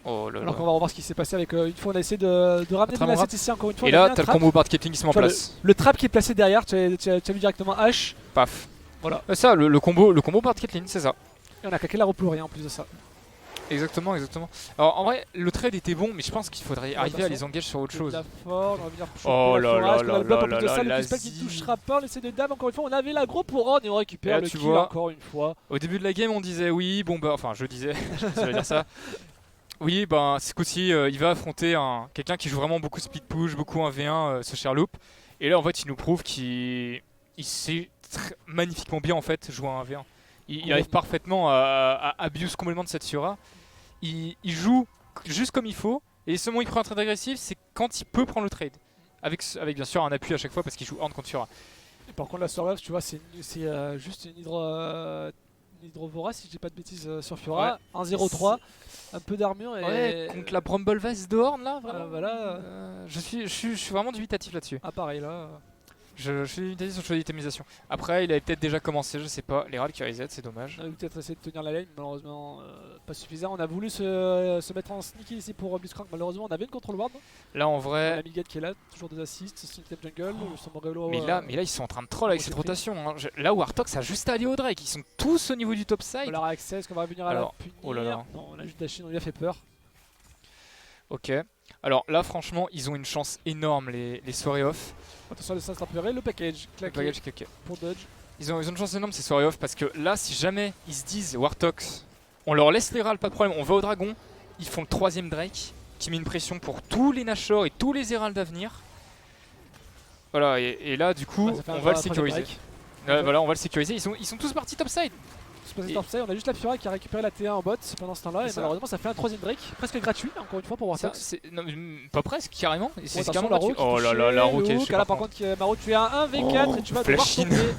Oh là Alors là. qu'on va revoir ce qui s'est passé avec une fois on a essayé de ramener Très bon Benasset rap. ici encore une fois. Et on a là mis un t'as le trap. combo Bard Caitlyn qui se met en Tu vois, place. Le trap qui est placé derrière, tu as vu directement H. Paf. Voilà. Ça le combo Bard Caitlyn c'est ça. Et on a claqué la replourée en plus de ça. Exactement. Alors en vrai le trade était bon mais je pense qu'il faudrait arriver à attention. les engager sur autre chose. La Ford, on va venir Oh choper la là Fiora, là est-ce qu'on a le là bloc en là plus de là ça, là, le spell qui Zi. touchera pas, l'essai de dab encore une fois, on avait l'agro pour Horn et on récupère Et là, le tu kill vois. encore une fois. Au début de la game on disait oui bon bah enfin je disais ça veut dire ça. Oui ben ce coup-ci il va affronter quelqu'un qui joue vraiment beaucoup speed push, beaucoup 1v1 ce Sherloop. Et là en fait il nous prouve qu'il sait magnifiquement bien en fait jouer à 1v1. Il arrive parfaitement à abuse complètement de cette Fiora. Il joue juste comme il faut et seulement il prend un trade agressif c'est quand il peut prendre le trade. Avec bien sûr un appui à chaque fois parce qu'il joue Horn contre Fiora. Et par contre la Sorlove, tu vois, c'est juste une Hydrovora si je dis pas de bêtises sur Fiora, 1-0-3, un peu d'armure et... Ouais, contre la Bramble Vest de Horn là vraiment. voilà. Je suis vraiment dubitatif là-dessus. Ah pareil là. Je suis dubitatif sur le choix d'itemisation. Après il avait peut-être déjà commencé, je sais pas. Les râles qui reset, c'est dommage. On a peut-être essayé de tenir la lane, malheureusement pas suffisant. On a voulu se mettre en sneaky ici pour Blitzcrank, malheureusement on avait une control ward. Là en On a vrai. Migad qui est là, toujours des assists, Sneak Jungle, son Morello. Mais là ils sont en train de troll avec cette rotation. Hein. Là où Artox a juste à aller au Drake, ils sont tous au niveau du top side. On leur a accès, est-ce qu'on va venir à Alors, la punir? oh là là. Non, on a juste Dashin, on lui a fait peur. Ok. Alors là franchement ils ont une chance énorme les soirées off. Attention, le sens tempéré, le package Le claqué package, ok. pour Dodge. Ils ont une chance énorme ces soirées off parce que là si jamais ils se disent Wartox, on leur laisse les râles, pas de problème, on va au dragon, ils font le troisième Drake qui met une pression pour tous les Nashor et tous les Herald d'avenir. Voilà et là du coup Ouais, ça fait un on va le troisième sécuriser. break. Ouais, voilà on va le sécuriser, ils sont tous partis topside. Se passer Et- topside, on a juste la Fiora qui a récupéré la T1 en bot pendant ce temps-là et C'est ça. malheureusement ça fait un troisième break, presque gratuit encore une fois pour Ça, Wartox. non, pas presque, carrément. C'est Attention, carrément Laro gratuit. qui Oh là touchait, là, Laro qui est Luke, super là par fort. contre Maro tu es à 1v4 et tu vas devoir flash in. tomber.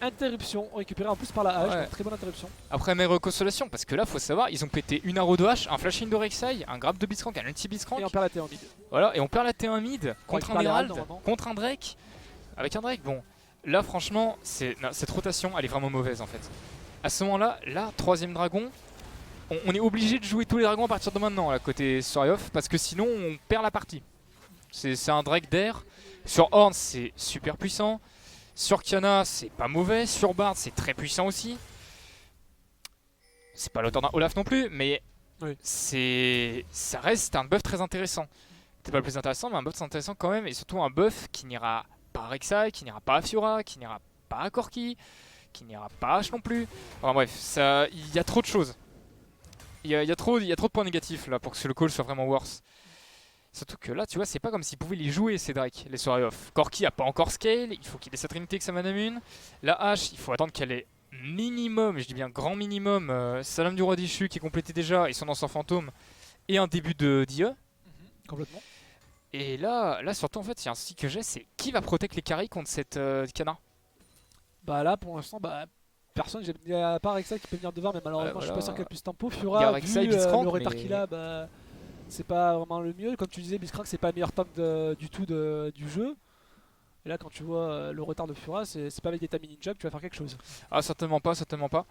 Interruption, récupéré en plus par la hache, Ouais. donc très bonne interruption. Après mes reconsolation, parce que là faut savoir, ils ont pété une arrow de hache, un flash in de Rek'Sai, un grab de Blitzcrank, un ulti Blitzcrank. Et on perd la T1 mid. Voilà, et on perd la T1 mid contre récupère un les Herald, Herald, normalement. contre un Drake. avec un Drake, bon, là franchement, cette rotation, elle est vraiment mauvaise en fait. À ce moment-là, là, 3ème dragon, on est obligé de jouer tous les dragons à partir de maintenant, là, côté Soryoff, parce que sinon on perd la partie. C'est un Drake d'air. Sur Horn, c'est super puissant. Sur Kiana, c'est pas mauvais. Sur Bard, c'est très puissant aussi. C'est pas l'auteur d'un Olaf non plus, mais Oui. ça reste un buff très intéressant. C'est pas le plus intéressant, mais un buff très intéressant quand même. Et surtout un buff qui n'ira pas à Rek'Sai, qui n'ira pas à Fiora, qui n'ira pas à Corki, qui n'ira pas à Ashe non plus. Enfin bref, il y a trop de choses. Il y a trop de points négatifs là pour que le call soit vraiment worse. Surtout que là, tu vois, c'est pas comme s'ils pouvaient les jouer ces Drake, les soirées off. Corki a pas encore scale, il faut qu'il ait sa trinité avec sa manamune. La hache, il faut attendre qu'elle ait minimum, je dis bien grand minimum, Salam du Roi Déchu qui est complété déjà et son danseur fantôme et un début de d'IE. Complètement. Et là surtout en fait, il y a un souci que j'ai, c'est qui va protéger les carries contre cette Kiana. Bah là pour l'instant, personne, à part Rek'Sai qui peut venir devant, mais malheureusement je suis pas sûr qu'elle puisse tempo. Il y a Fiora, Rek'Sai, vu Blitzcrank, le retard mais- qu'il a, c'est pas vraiment le mieux. Comme tu disais, Blitzcrank c'est pas le meilleur tank du tout du jeu. Et là quand tu vois le retard de Fiora, c'est pas avec des timing ninja que tu vas faire quelque chose. Ah certainement pas, certainement pas.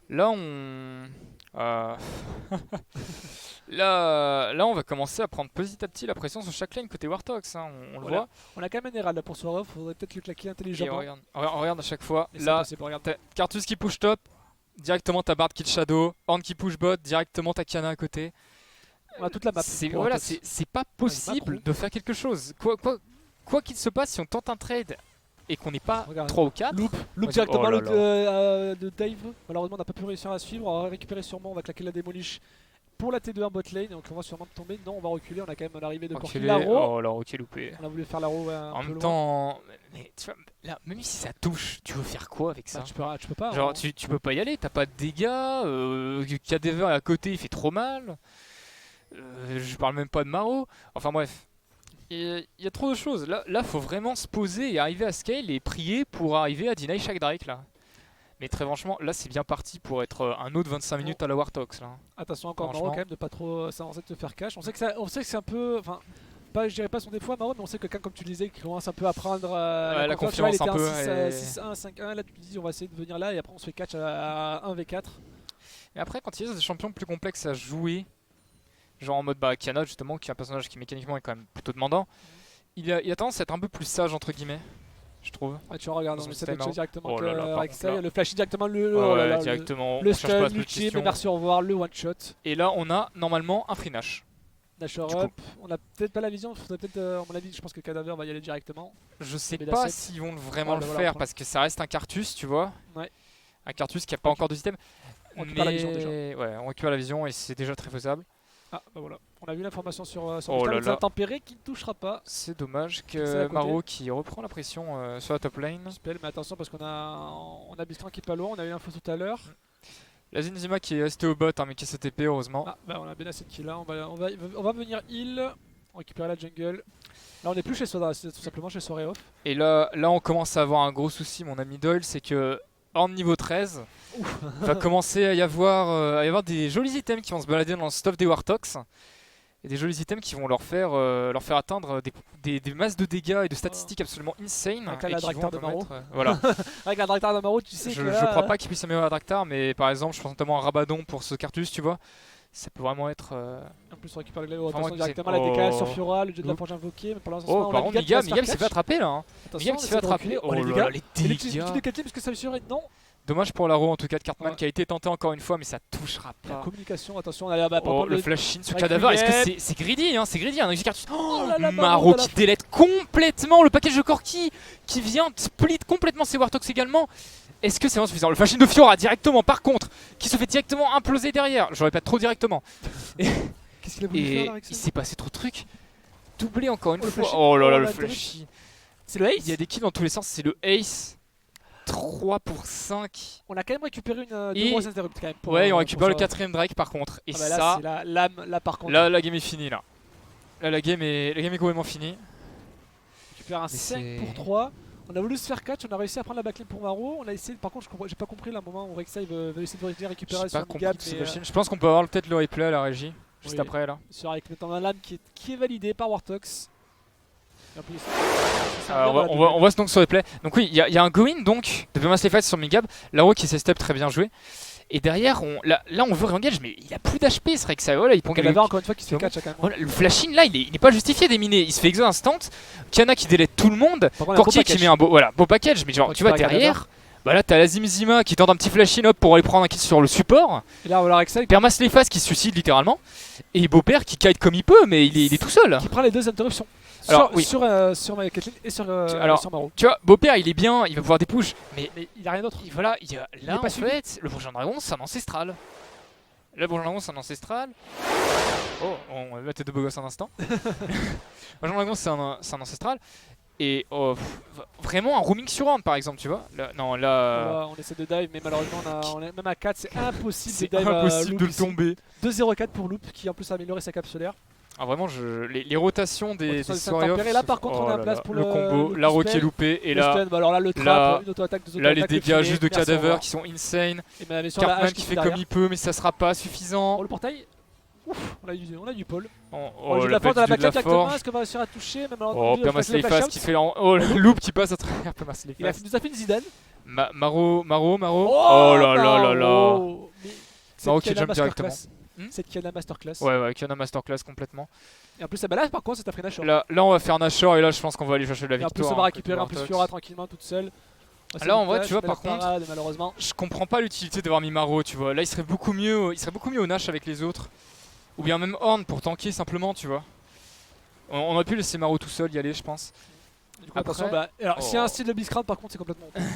Là on... là on va commencer à prendre petit à petit la pression sur chaque lane côté Wartox, hein, on le Voilà. voit. On a quand même un Herald là pour Swaroff, faudrait peut-être le claquer Et intelligemment. regarde à chaque fois, Mais c'est là possible, regarde. t'as Cartus qui push top, directement ta Bard kill Shadow, Horn qui push bot, directement ta Kiana à côté. On a toute la map. C'est pour voilà, Wartox. c'est pas possible macro. de faire quelque chose. Quoi qu'il se passe, si on tente un trade et qu'on n'est pas Regarde. 3 ou 4, Loop Ouais, directement oh là de Dave. Malheureusement, on n'a pas pu réussir à suivre. On va récupérer sûrement, on va claquer la Demolish pour la T2 en bot lane. Donc on va sûrement tomber. Non, on va reculer. On a quand même l'arrivée de Corki reculer. Laro. Oh là, ok loupé. On a voulu faire Laro un En peu même loin. temps, mais tu vois, là, même si ça touche, tu veux faire quoi avec ça? Tu peux pas. Genre, hein. tu peux pas y aller, t'as pas de dégâts, Cadever à côté il fait trop mal. Je parle même pas de Maro. Enfin bref, il y a trop de choses. Là, faut vraiment se poser et arriver à scale et prier pour arriver à deny chaque Drake là. Mais très franchement, là c'est bien parti pour être un autre 25 minutes à la Wartox là. Attention encore Maro Franchement. quand même de pas trop s'avancer de te faire cash. On sait que c'est un peu. Enfin, je dirais pas son défaut à Maro, mais on sait que quelqu'un comme tu le disais qui commence un peu à prendre La confiance tu vois, un peu, il était et- 6-1, 5-1. Là tu te dis on va essayer de venir là et après on se fait catch à 1v4. Et après, quand il y a des champions plus complexes à jouer, genre en mode Kiana justement, qui est un personnage qui mécaniquement est quand même plutôt demandant, il a tendance à être un peu plus sage entre guillemets, je trouve. Ouais, tu regardes, on Son essaie de système tuer directement Oh là là, par Rek'Sai, contre, là. le flashy directement, Ouais, oh là ouais, là, directement, le on cherche pas à stun, se poser de l'ultime, questions. merci au revoir, le one shot. Et là, on a normalement un free Nash. Dasher Du up, on a peut-être pas la vision, faudrait peut-être, à mon avis, je pense que Cadaver va y aller directement. Je sais Mais pas la s'ils vont vraiment Voilà, le voilà, faire voilà. parce que ça reste un Cartus, tu vois. Ouais. Un Cartus qui a pas Ok. encore de système. On récupère la vision déjà. Ouais, on récupère la vision et c'est déjà très faisable. Ah bah voilà, on a vu l'information sur Oh là le là. tempéré qui ne touchera pas. C'est dommage C'est à que côté. Maro qui reprend la pression sur la top lane. Spell, mais attention parce qu'on a Blitzcrank qui est pas loin, on a eu l'info tout à l'heure. La Zinzima qui est restée au bot hein, mais qui a sa TP heureusement. Ah bah on a bien assez de kills là, on va venir heal, récupérer la jungle. Là on est plus chez Soda, c'est tout simplement chez Soreoff. Et là on commence à avoir un gros souci mon ami Doyle, c'est que en niveau 13, va commencer à y avoir des jolis items qui vont se balader dans le stuff des Wartox. Et des jolis items qui vont leur faire atteindre des masses de dégâts et de statistiques absolument insane. Avec la et qui Draktar vont de Maro. voilà. Avec la Draktar d'Amaro, tu sais je que là, crois pas qu'il puisse améliorer la Draktar, mais par exemple, je pense notamment à Rabadon pour ce Cartus, tu vois. Ça peut vraiment être. En plus on récupère le glaive, Vraiment attention que c'est- directement la DKL Oh. sur Fiora, le jeu de la Oups. forge invoquée, mais pour l'instant Oh, on par a contre, Miguel Miguel s'est fait attraper là. Hein. Attention, Miguel qui on se fait essaie de attraper. reculer. Oh les là dégâts. là, les Et l'utilité dégâts. de Kathleen parce que ça lui non. Dommage pour la roue en tout cas de Cartman Ouais. qui a été tenté encore une fois, mais ça touchera La pas. communication, attention, on a par Oh, contre, le flash in sur avec Cadaver, est-ce que Miguel. c'est greedy hein, c'est greedy, un Cartus. Oh là là, Maro dans la qui délète complètement le package de Corki, qui vient split complètement ses Wartox également. Est-ce que c'est vraiment suffisant? Le flash in de Fiora directement par contre, qui se fait directement imploser derrière. Je répète trop directement. Qu'est-ce qu'il a voulu faire Et là avec ça il s'est passé trop de trucs. Doublé encore une Oh, le fois. flash in. Oh là là, Oh, le la flash in. C'est le ace. Il y a des kills dans tous les sens, c'est le ace. 3 pour 5. On a quand même récupéré deux Et- grosses interrupts quand même. Ouais, on pour récupère le ça. 4ème Drake par contre. Et Ah bah là, ça, c'est la lame, là par contre. là la game est finie là. Là la game est complètement finie. On récupère un Mais 5 c'est- pour 3. On a voulu se faire catch, on a réussi à prendre la backlane pour Maro. On a essayé, par contre, j'ai pas compris là, un moment où Rek'Sai veut essayer de venir récupérer J'ai sur pas le compris gap. tout ce mais, machine. Je pense qu'on peut avoir peut-être le replay à la régie. Juste Oui. après là. sur avec notamment un lame qui est validé par Wartox. Et en plus, On voit donc sur les plays. Donc oui, il y a un go-in donc de Permas Leface sur Mingab. Laro qui s'est step très bien joué. Et derrière, là on veut re-engage, mais il a plus d'HP. C'est vrai que ça, voilà, il prend Cadaver encore une fois qui se fait catch quand même. Voilà, le flash-in là, il est pas justifié d'éminer. Il se fait exo instant. Kiana qui délète tout le monde. Corki qui met un beau package. Mais genre, tu vois, derrière, bah là t'as la Zimzima qui tente un petit flash-in hop pour aller prendre un kill sur le support. Et là, on va voir Excel Permas Leface qui se suicide littéralement. Et Beaupère qui kite comme il peut, mais il est tout seul. qui prend les deux interruptions. Alors, oui. Sur Caitlyn et sur Maro. Tu vois, Beaupère il est bien, il va pouvoir dépush. Mais il a rien d'autre. voilà, là est pas en suivi. fait, le Bourgeon Dragon c'est un ancestral. Le Bourgeon Dragon c'est un ancestral. Oh, on va mettre de beau gosse un instant. Le Bourgeon Dragon c'est un ancestral. Et vraiment un roaming sur round par exemple, tu vois. Là, non, là. On essaie de dive, mais malheureusement, on est même à 4, c'est impossible C'est de dive impossible de le ici. tomber. 2-0-4 pour Loop qui en plus a amélioré sa capsulaire. Ah, vraiment, les rotations des soirées off. Là par contre, on est en place pour le combo. Laro qui est loupé. Et là, alors là, le trap, une auto-attaque, deux là les auto-attaques, dégâts le juste de filet, merci, au Cadaver revoir. qui sont insane. Et mais sur la Cartman hache qui qui fait derrière. comme il peut, mais ça sera pas suffisant. Oh, le portail. Ouf, on a du pôle. Oh, On joue de la force dans la backline directement. Est-ce qu'on va réussir à toucher? Même Oh, Permas Leface qui fait le loop qui passe à travers Permas Leface. Il nous a fait une Zidane. Maro. Oh là là là là. Maro Qui jump directement. C'est Kiana Masterclass. Ouais, Kiana Masterclass complètement. Et en plus, là par contre, c'est après Nashor. Là, on va faire Nashor et là, je pense qu'on va aller chercher la Et en victoire. plus, on va récupérer en plus Fiora tranquillement toute seule. Là, en vrai, tu vois, par contre, malheureusement, je comprends pas l'utilité d'avoir mis Maro, tu vois. Là, il serait beaucoup mieux au Nash avec les autres. Ou bien même Horn pour tanker simplement, tu vois. On aurait pu laisser Maro tout seul y aller, je pense. du coup, Après- attention, alors s'il y a un style de Blitzcrank, par contre, c'est complètement honteux.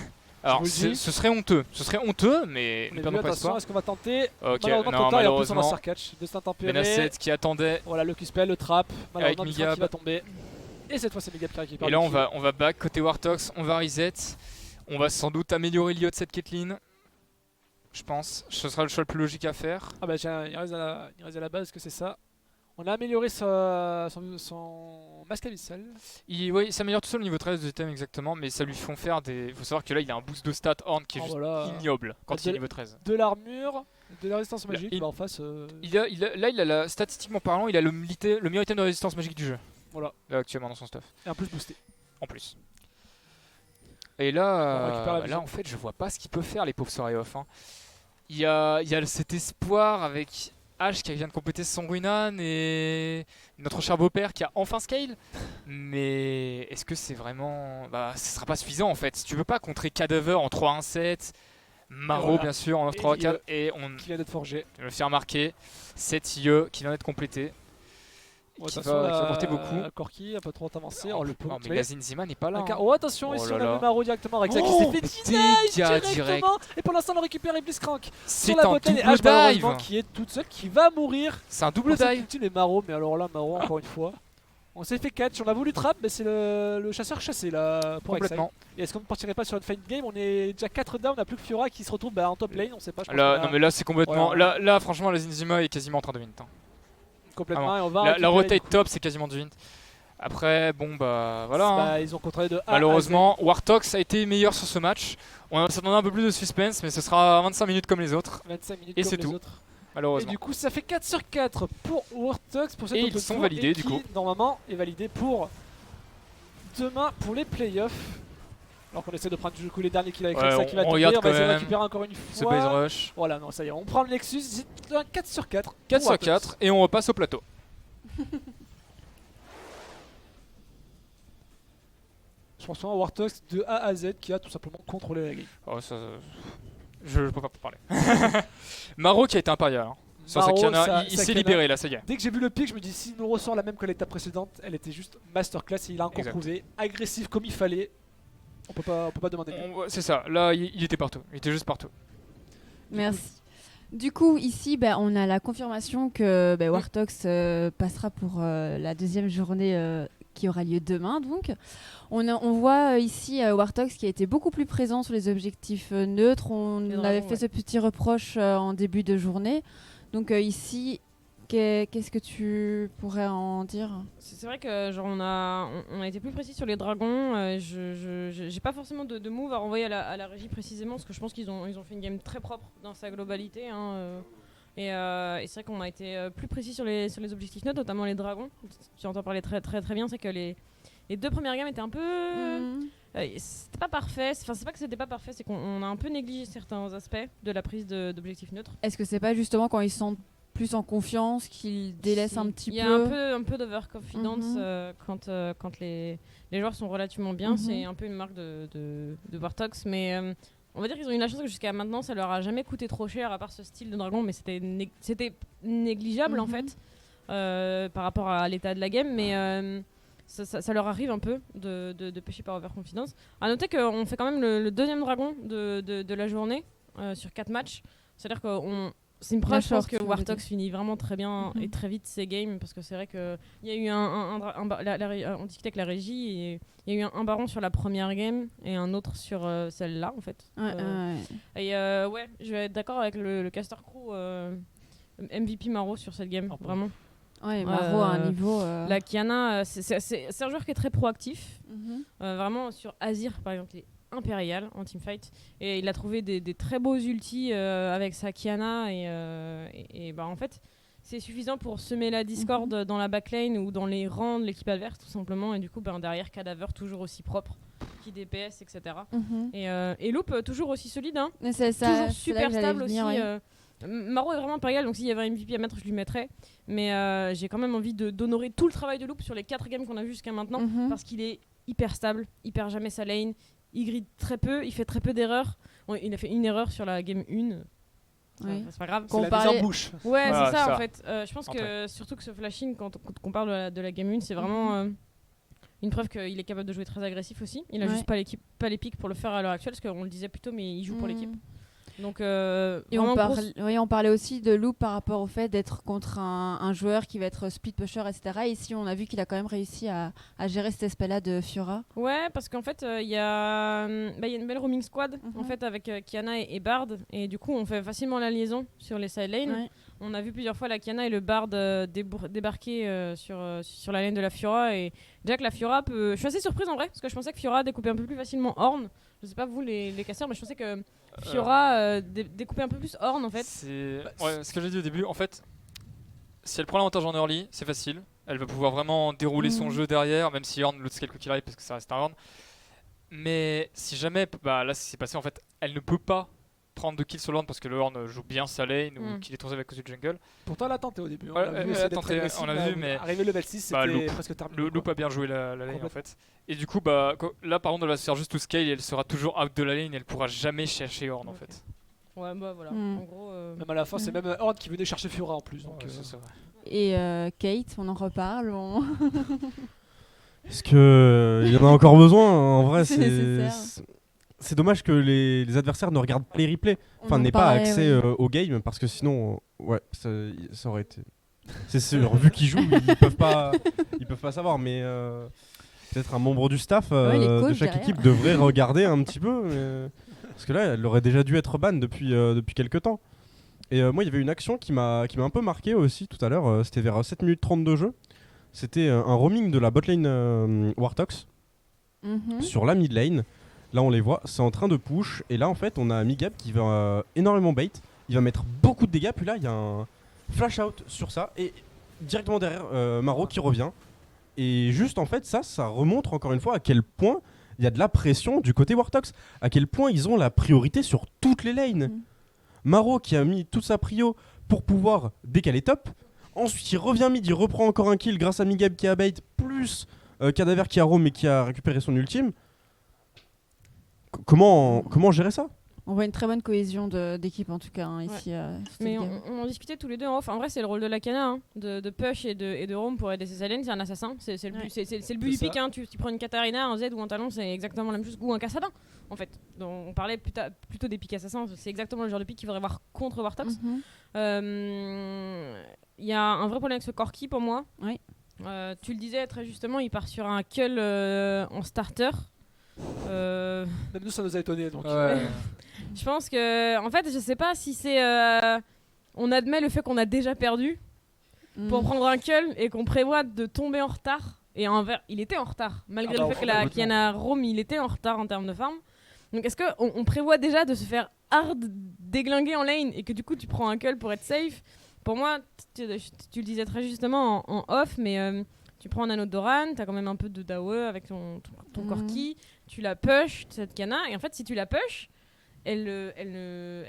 Alors, vous le dis. ce serait honteux. Ce serait honteux, mais Mais perdons pas attention, espoir. est-ce qu'on va tenter? Ok, Malheureusement, non, trop tard, et en plus, on va se malheureusement. faire catch. Destin tempéré. Benasset qui attendait. Voilà, le Q-spell, le trap. Malheureusement, Avec Blitzcrank qui Migab. va tomber. Et cette fois, c'est Migab qui récupère. Et là, le on va back côté Wartox, on va reset. On va sans doute améliorer l'IO de cette Caitlyn. Je pense. Ce sera le choix le plus logique à faire. Ah bah tiens, il reste à la base que c'est ça. On a amélioré son masque abyssal. Oui, il s'améliore tout seul au niveau 13 de thème exactement, mais ça lui font faire des. Il faut savoir que là, il a un boost de stats Horn qui est juste ignoble quand il est niveau 13. De l'armure, de la résistance magique. il- Bah en face. Statistiquement parlant, il a le meilleur item de résistance magique du jeu. Voilà. Là, actuellement dans son stuff. Et en plus boosté. En plus. Et On récupère la là, vision. en fait, je vois pas ce qu'il peut faire, les pauvres soirées off. Hein. Il y a cet espoir avec Ash qui vient de compléter son Runan et notre cher beau-père qui a enfin scale. Mais est-ce que c'est vraiment. Bah, ce sera pas suffisant en fait. Si tu veux pas contrer Cadaver en 3-1-7, Maro voilà. bien sûr en 9-3-4, et on Qui vient d'être forgé. le faire marquer. 7 IE qui vient d'être complété. Qui va porter beaucoup. Corki, un peu trop avancé. Oh, Oh le pauvre. mais la Zinzima n'est pas là. hein. Oh attention, Oh ici là on a là. vu Maro directement avec ça qui Oh, s'est fait deny dégâts directement. Et pour l'instant on récupère Blitzcrank C'est sur la un botlane et double Ash malheureusement dive. qui est toute seule, qui va mourir. C'est un double dive. Ultime et Maro, mais alors là Maro encore une fois. On s'est fait catch, on a voulu trap, mais c'est le chasseur chassé là pour Exile. Complètement. Et est-ce qu'on ne partirait pas sur une fight game? On est déjà 4 down, on n'a plus que Fiora qui se retrouve en top lane, on sait pas. Je pense Là, qu'on a non mais là c'est complètement. Voilà. Là franchement la Zinzima est quasiment en train de win. Hein. complètement et on va La récupérer, rotate du coup. top c'est quasiment du win. Après bon bah voilà. hein. Bah, ils ont contrôlé de A à Malheureusement Wartox a été meilleur sur ce match. On s'attendait un peu plus de suspense mais ce sera 25 minutes comme les autres. Z, 25 minutes Et comme c'est les tout. autres. Et Malheureusement. du coup ça fait 4 sur 4 pour Wartox pour cette Et ils auto sont tour, validés, et du qui, coup. normalement est validé pour demain pour les playoffs. Alors qu'on essaie de prendre du coup les derniers qu'il a avec Ouais, ça qui va on tomber, regarde on va quand essayer de même récupérer encore une Ce base fois. rush. Voilà, non, ça y est, on prend le Nexus, c'est un 4 sur 4. 4 pour sur Wartox. 4 et on repasse au plateau. Je pense vraiment à Wartox de A à Z qui a tout simplement contrôlé la game. Oh, ça, je peux pas parler. Maro qui a été impérial. Hein. Sur Maro, Sakana, il s'est Sakana. libéré là, ça y est. Dès que j'ai vu le pic, je me dis s'il nous ressort la même que l'étape précédente, elle était juste masterclass et il a encore Exact. prouvé. Agressif comme il fallait. On peut pas demander mieux. C'est ça, là il était partout, il était juste partout. Merci. Du coup, ici, on a la confirmation que Wartox passera pour la deuxième journée qui aura lieu demain. Donc, on voit ici Wartox qui a été beaucoup plus présent sur les objectifs neutres. On Les avait dragons, fait ce petit reproche en début de journée. Donc ici, qu'est-ce que tu pourrais en dire? C'est vrai que genre on a été plus précis sur les dragons. J'ai pas forcément de move à renvoyer à la régie précisément parce que je pense qu'ils ont fait une game très propre dans sa globalité. Hein, et c'est vrai qu'on a été plus précis sur les objectifs neutres, notamment les dragons. Tu entends parler très bien, c'est que Les 2 premières games étaient un peu... c'était pas parfait. Enfin, c'est pas que c'était pas parfait, c'est qu'on a un peu négligé certains aspects de la prise d'objectifs neutres. Est-ce que c'est pas justement quand ils sont plus en confiance qu'ils délaissent un petit peu? Il y a un peu d'overconfidence quand les joueurs sont relativement bien. C'est un peu une marque de Wartox, mais on va dire qu'ils ont eu la chance que jusqu'à maintenant ça leur a jamais coûté trop cher à part ce style de dragon, mais c'était négligeable en fait par rapport à l'état de la game, mais ça leur arrive un peu de pêcher par overconfidence. À noter qu'on fait quand même le 2e dragon de la journée sur 4 matchs, c'est-à-dire que c'est une preuve, je pense, que Wartox finit vraiment très bien et très vite ses games, parce que c'est vrai qu'il y a eu on discutait avec la régie, et il y a eu un baron sur la première game et un autre sur celle-là, en fait. Et je vais être d'accord avec le caster crew MVP Maro sur cette game, vraiment. Ouais, Maro a un niveau... La Kiana, c'est un joueur qui est très proactif. Vraiment, sur Azir, par exemple, il est impérial en teamfight, et il a trouvé des très beaux ultis avec sa Kiana, et en fait c'est suffisant pour semer la discorde dans la backline ou dans les rangs de l'équipe adverse tout simplement, et du coup derrière Cadaver toujours aussi propre qui DPS, etc. Et Loop toujours aussi solide, hein. Toujours super stable aussi. Maro est vraiment impérial, donc s'il y avait un MVP à mettre, je lui mettrais, mais j'ai quand même envie d'honorer tout le travail de Loop sur les 4 games qu'on a vu jusqu'à maintenant, parce qu'il est hyper stable, il perd jamais sa lane, il gride très peu, il fait très peu d'erreurs. Il a fait une erreur sur la game 1. C'est pas grave. C'est la mise en bouche. Ouais, Voilà, c'est ça, ça en fait. Je pense que surtout que ce flashing, quand on parle de la game 1, c'est vraiment une preuve qu'il est capable de jouer très agressif aussi. Il a juste pas les pics pour le faire à l'heure actuelle, parce qu'on le disait plus tôt, mais il joue pour l'équipe. Donc, et on parlait aussi de Loop par rapport au fait d'être contre un joueur qui va être split pusher, etc. Et ici, on a vu qu'il a quand même réussi à gérer cet aspect-là de Fiora. Ouais, parce qu'en fait, il y a une belle roaming squad en fait, avec Kiana et Bard. Et du coup, on fait facilement la liaison sur les side lanes. Ouais. On a vu plusieurs fois la Kiana et le Bard débarquer sur la lane de la Fiora. Et déjà que la Fiora peut... Je suis assez surprise en vrai, parce que je pensais que Fiora découpait un peu plus facilement Ornn. Je sais pas vous les casseurs, mais je pensais que Fiora découpait un peu plus Ornn en fait. Ce que j'ai dit au début, en fait, si elle prend l'avantage en early, c'est facile. Elle va pouvoir vraiment dérouler son jeu derrière, même si Ornn l'autre scale quoi qu'il arrive, parce que ça reste un Ornn. Mais si jamais, là ce qui s'est passé en fait, elle ne peut pas prendre de kills sur l'Ornn parce que le Ornn joue bien sa lane ou qu'il est tourné avec cause du jungle. Pourtant elle a tenté au début. On a vu, mais arrivé level 6, c'était presque terminé. Loop a bien joué la lane en fait. Et du coup, là par contre, elle va se faire juste tout scale et elle sera toujours out de la lane et elle pourra jamais chercher Ornn en fait. Ouais, voilà. En gros, même à la fin, c'est même Ornn qui venait chercher Fiora en plus. Donc, c'est vrai. Et Kate, on en reparle. Est-ce qu'il y en a encore besoin en vrai, c'est dommage que les adversaires ne regardent pas les replays. Enfin, n'aient pas accès au game, parce que sinon, ça aurait été... C'est sûr, vu qu'ils jouent, ils peuvent pas savoir, mais peut-être un membre du staff de chaque équipe devrait regarder un petit peu, parce que là, elle aurait déjà dû être ban depuis quelques temps. Et moi, il y avait une action qui m'a un peu marqué aussi tout à l'heure, c'était vers 7 minutes 30 de jeu. C'était un roaming de la botlane Wartox sur la mid lane. Là on les voit, c'est en train de push, et là en fait on a Migab qui va énormément bait, il va mettre beaucoup de dégâts, puis là il y a un flash out sur ça, et directement derrière Maro qui revient, et juste en fait ça remontre encore une fois à quel point il y a de la pression du côté Wartox, à quel point ils ont la priorité sur toutes les lanes. Maro qui a mis toute sa prio pour pouvoir décaler top, ensuite il revient mid, il reprend encore un kill grâce à Migab qui a bait, plus Cadaver qui a roam et qui a récupéré son ultime. Comment gérer ça ? On voit une très bonne cohésion d'équipe en tout cas ici. Mais on en discutait tous les deux en off. En vrai, c'est le rôle de la Kiana, de push et de roam pour aider ses aliens. C'est un assassin. C'est le but du pick. Tu prends une Katarina, un Z ou un Talon, c'est exactement la même chose. Ou un Kassadin en fait. Donc, on parlait plutôt des pics assassins. C'est exactement le genre de pick qu'il faudrait voir contre Wartox. Il y a un vrai problème avec ce Corki pour moi. Tu le disais très justement, il part sur un Cull en starter. Même nous ça nous a étonné donc. Je pense que en fait je sais pas si c'est on admet le fait qu'on a déjà perdu pour prendre un Cull et qu'on prévoit de tomber en retard, et il était en retard malgré le fait que la Kiana roam, il était en retard en termes de farm. Donc est-ce qu'on prévoit déjà de se faire hard déglinguer en lane et que du coup tu prends un Cull pour être safe? Pour moi tu le disais très justement en off, mais Tu prends un anneau de Doran, t'as quand même un peu de Dawe avec ton Corki, tu la push, cette Kana, et en fait, si tu la push, elle ne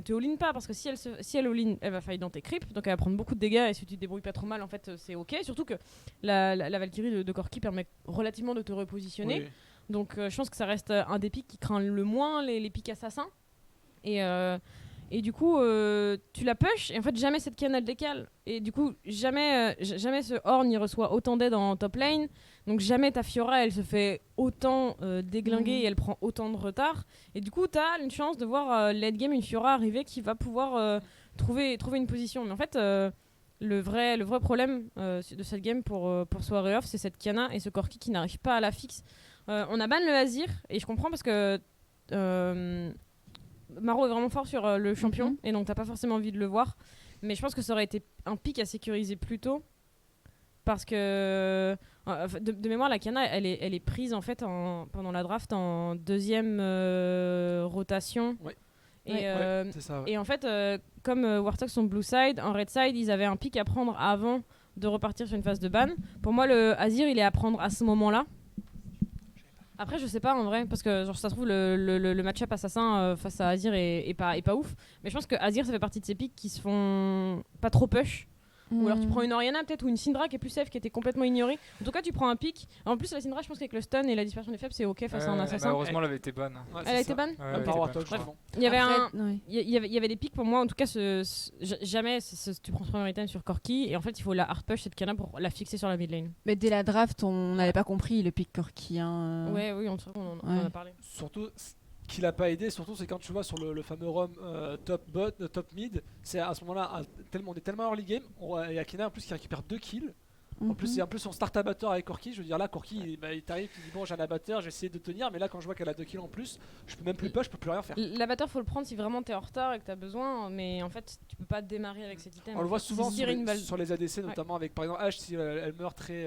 te all-in pas, parce que si elle all-in, elle va faillir dans tes creeps, donc elle va prendre beaucoup de dégâts, et si tu te débrouilles pas trop mal, en fait, c'est ok. Surtout que la Valkyrie de Corki permet relativement de te repositionner. Oui. Donc je pense que ça reste un des pics qui craint le moins les pics assassins. Et du coup, tu la push, et en fait, jamais cette canne elle décale. Et du coup, jamais ce Horn il reçoit autant d'aide en top lane. Donc jamais ta Fiora elle se fait autant déglinguer et elle prend autant de retard. Et du coup, t'as une chance de voir late game une Fiora arriver qui va pouvoir trouver une position. Mais en fait, le vrai problème de cette game pour Soirée Off, c'est cette Kiana et ce Corki qui n'arrive pas à la fixe. On a ban le Azir, et je comprends parce que Maro est vraiment fort sur le champion, et donc t'as pas forcément envie de le voir. Mais je pense que ça aurait été un pic à sécuriser plus tôt. Parce que de mémoire, la Kiana, elle est prise en fait pendant la draft en deuxième rotation. Ouais. Et, c'est ça, ouais. et en fait, comme Warthog sont blue side, en red side, ils avaient un pic à prendre avant de repartir sur une phase de ban. Pour moi, le Azir, il est à prendre à ce moment-là. Après, je sais pas en vrai, parce que genre, ça se trouve, le match-up assassin face à Azir est pas ouf. Mais je pense que Azir, ça fait partie de ces pics qui se font pas trop push. Ou alors tu prends une Orianna peut-être, ou une Syndra qui est plus safe, qui était complètement ignorée. En tout cas, tu prends un pic. En plus, la Syndra, je pense qu'avec le stun et la dispersion des faibles, c'est ok face à un assassin. Malheureusement, elle avait été ban. Ouais, Elle a été ban. Ouais, Par ouais, Warthog, Bref. justement. Il y avait Après, il y avait des pics pour moi, en tout cas, jamais tu prends ce premier item sur Corki, et en fait, il faut la hard push cette Kiana pour la fixer sur la mid lane. Mais dès la draft, on n'avait pas compris le pick Corki. Hein. Ouais, oui, on en a parlé. Surtout, ce qui l'a pas aidé, surtout, c'est quand tu vois sur le fameux ROM top bot, top mid, c'est à ce moment-là, on est tellement early game, il y a Kina en plus qui récupère 2 kills. En plus, c'est un peu son start abatteur avec Corki. Je veux dire, là, Corki, il t'arrive, il dit bon, j'ai un abatteur, j'ai essayé de tenir, mais là, quand je vois qu'elle a 2 kills en plus, je peux même plus push, je peux plus rien faire. L'abatteur, faut le prendre si vraiment t'es en retard et que t'as besoin, mais en fait, tu peux pas démarrer avec cet item. On le voit souvent sur sur les ADC, notamment avec par exemple Ashe, si elle meurt très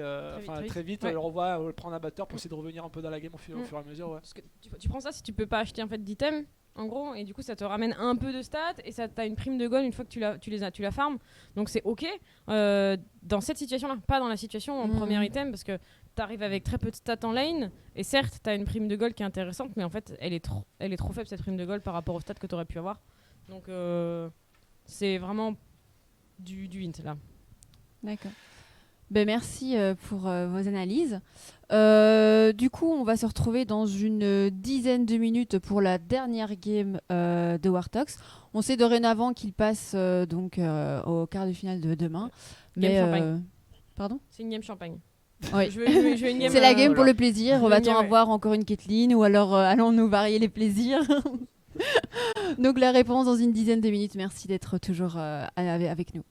vite, Ouais. elle revoit, elle prend un abatteur pour essayer de revenir un peu dans la game au fur et à mesure. Ouais. Parce que tu prends ça si tu peux pas acheter en fait d'item, en gros, et du coup ça te ramène un peu de stats et ça t'as une prime de gold une fois que tu la farmes, donc c'est ok dans cette situation là, pas dans la situation en premier item, parce que t'arrives avec très peu de stats en lane, et certes t'as une prime de gold qui est intéressante, mais en fait elle est trop faible cette prime de gold par rapport aux stats que t'aurais pu avoir, donc c'est vraiment du hint là. D'accord. Ben merci pour vos analyses. Du coup, on va se retrouver dans une dizaine de minutes pour la dernière game de Wartox. On sait dorénavant qu'il passe donc au quart de finale de demain. Game champagne. Pardon ? C'est une game champagne. Oui. Je veux une game, C'est la game pour voilà. le plaisir. Je veux Va-t-on une game, avoir encore une Caitlyn, ou alors allons-nous varier les plaisirs ? Donc la réponse dans une dizaine de minutes. Merci d'être toujours avec nous.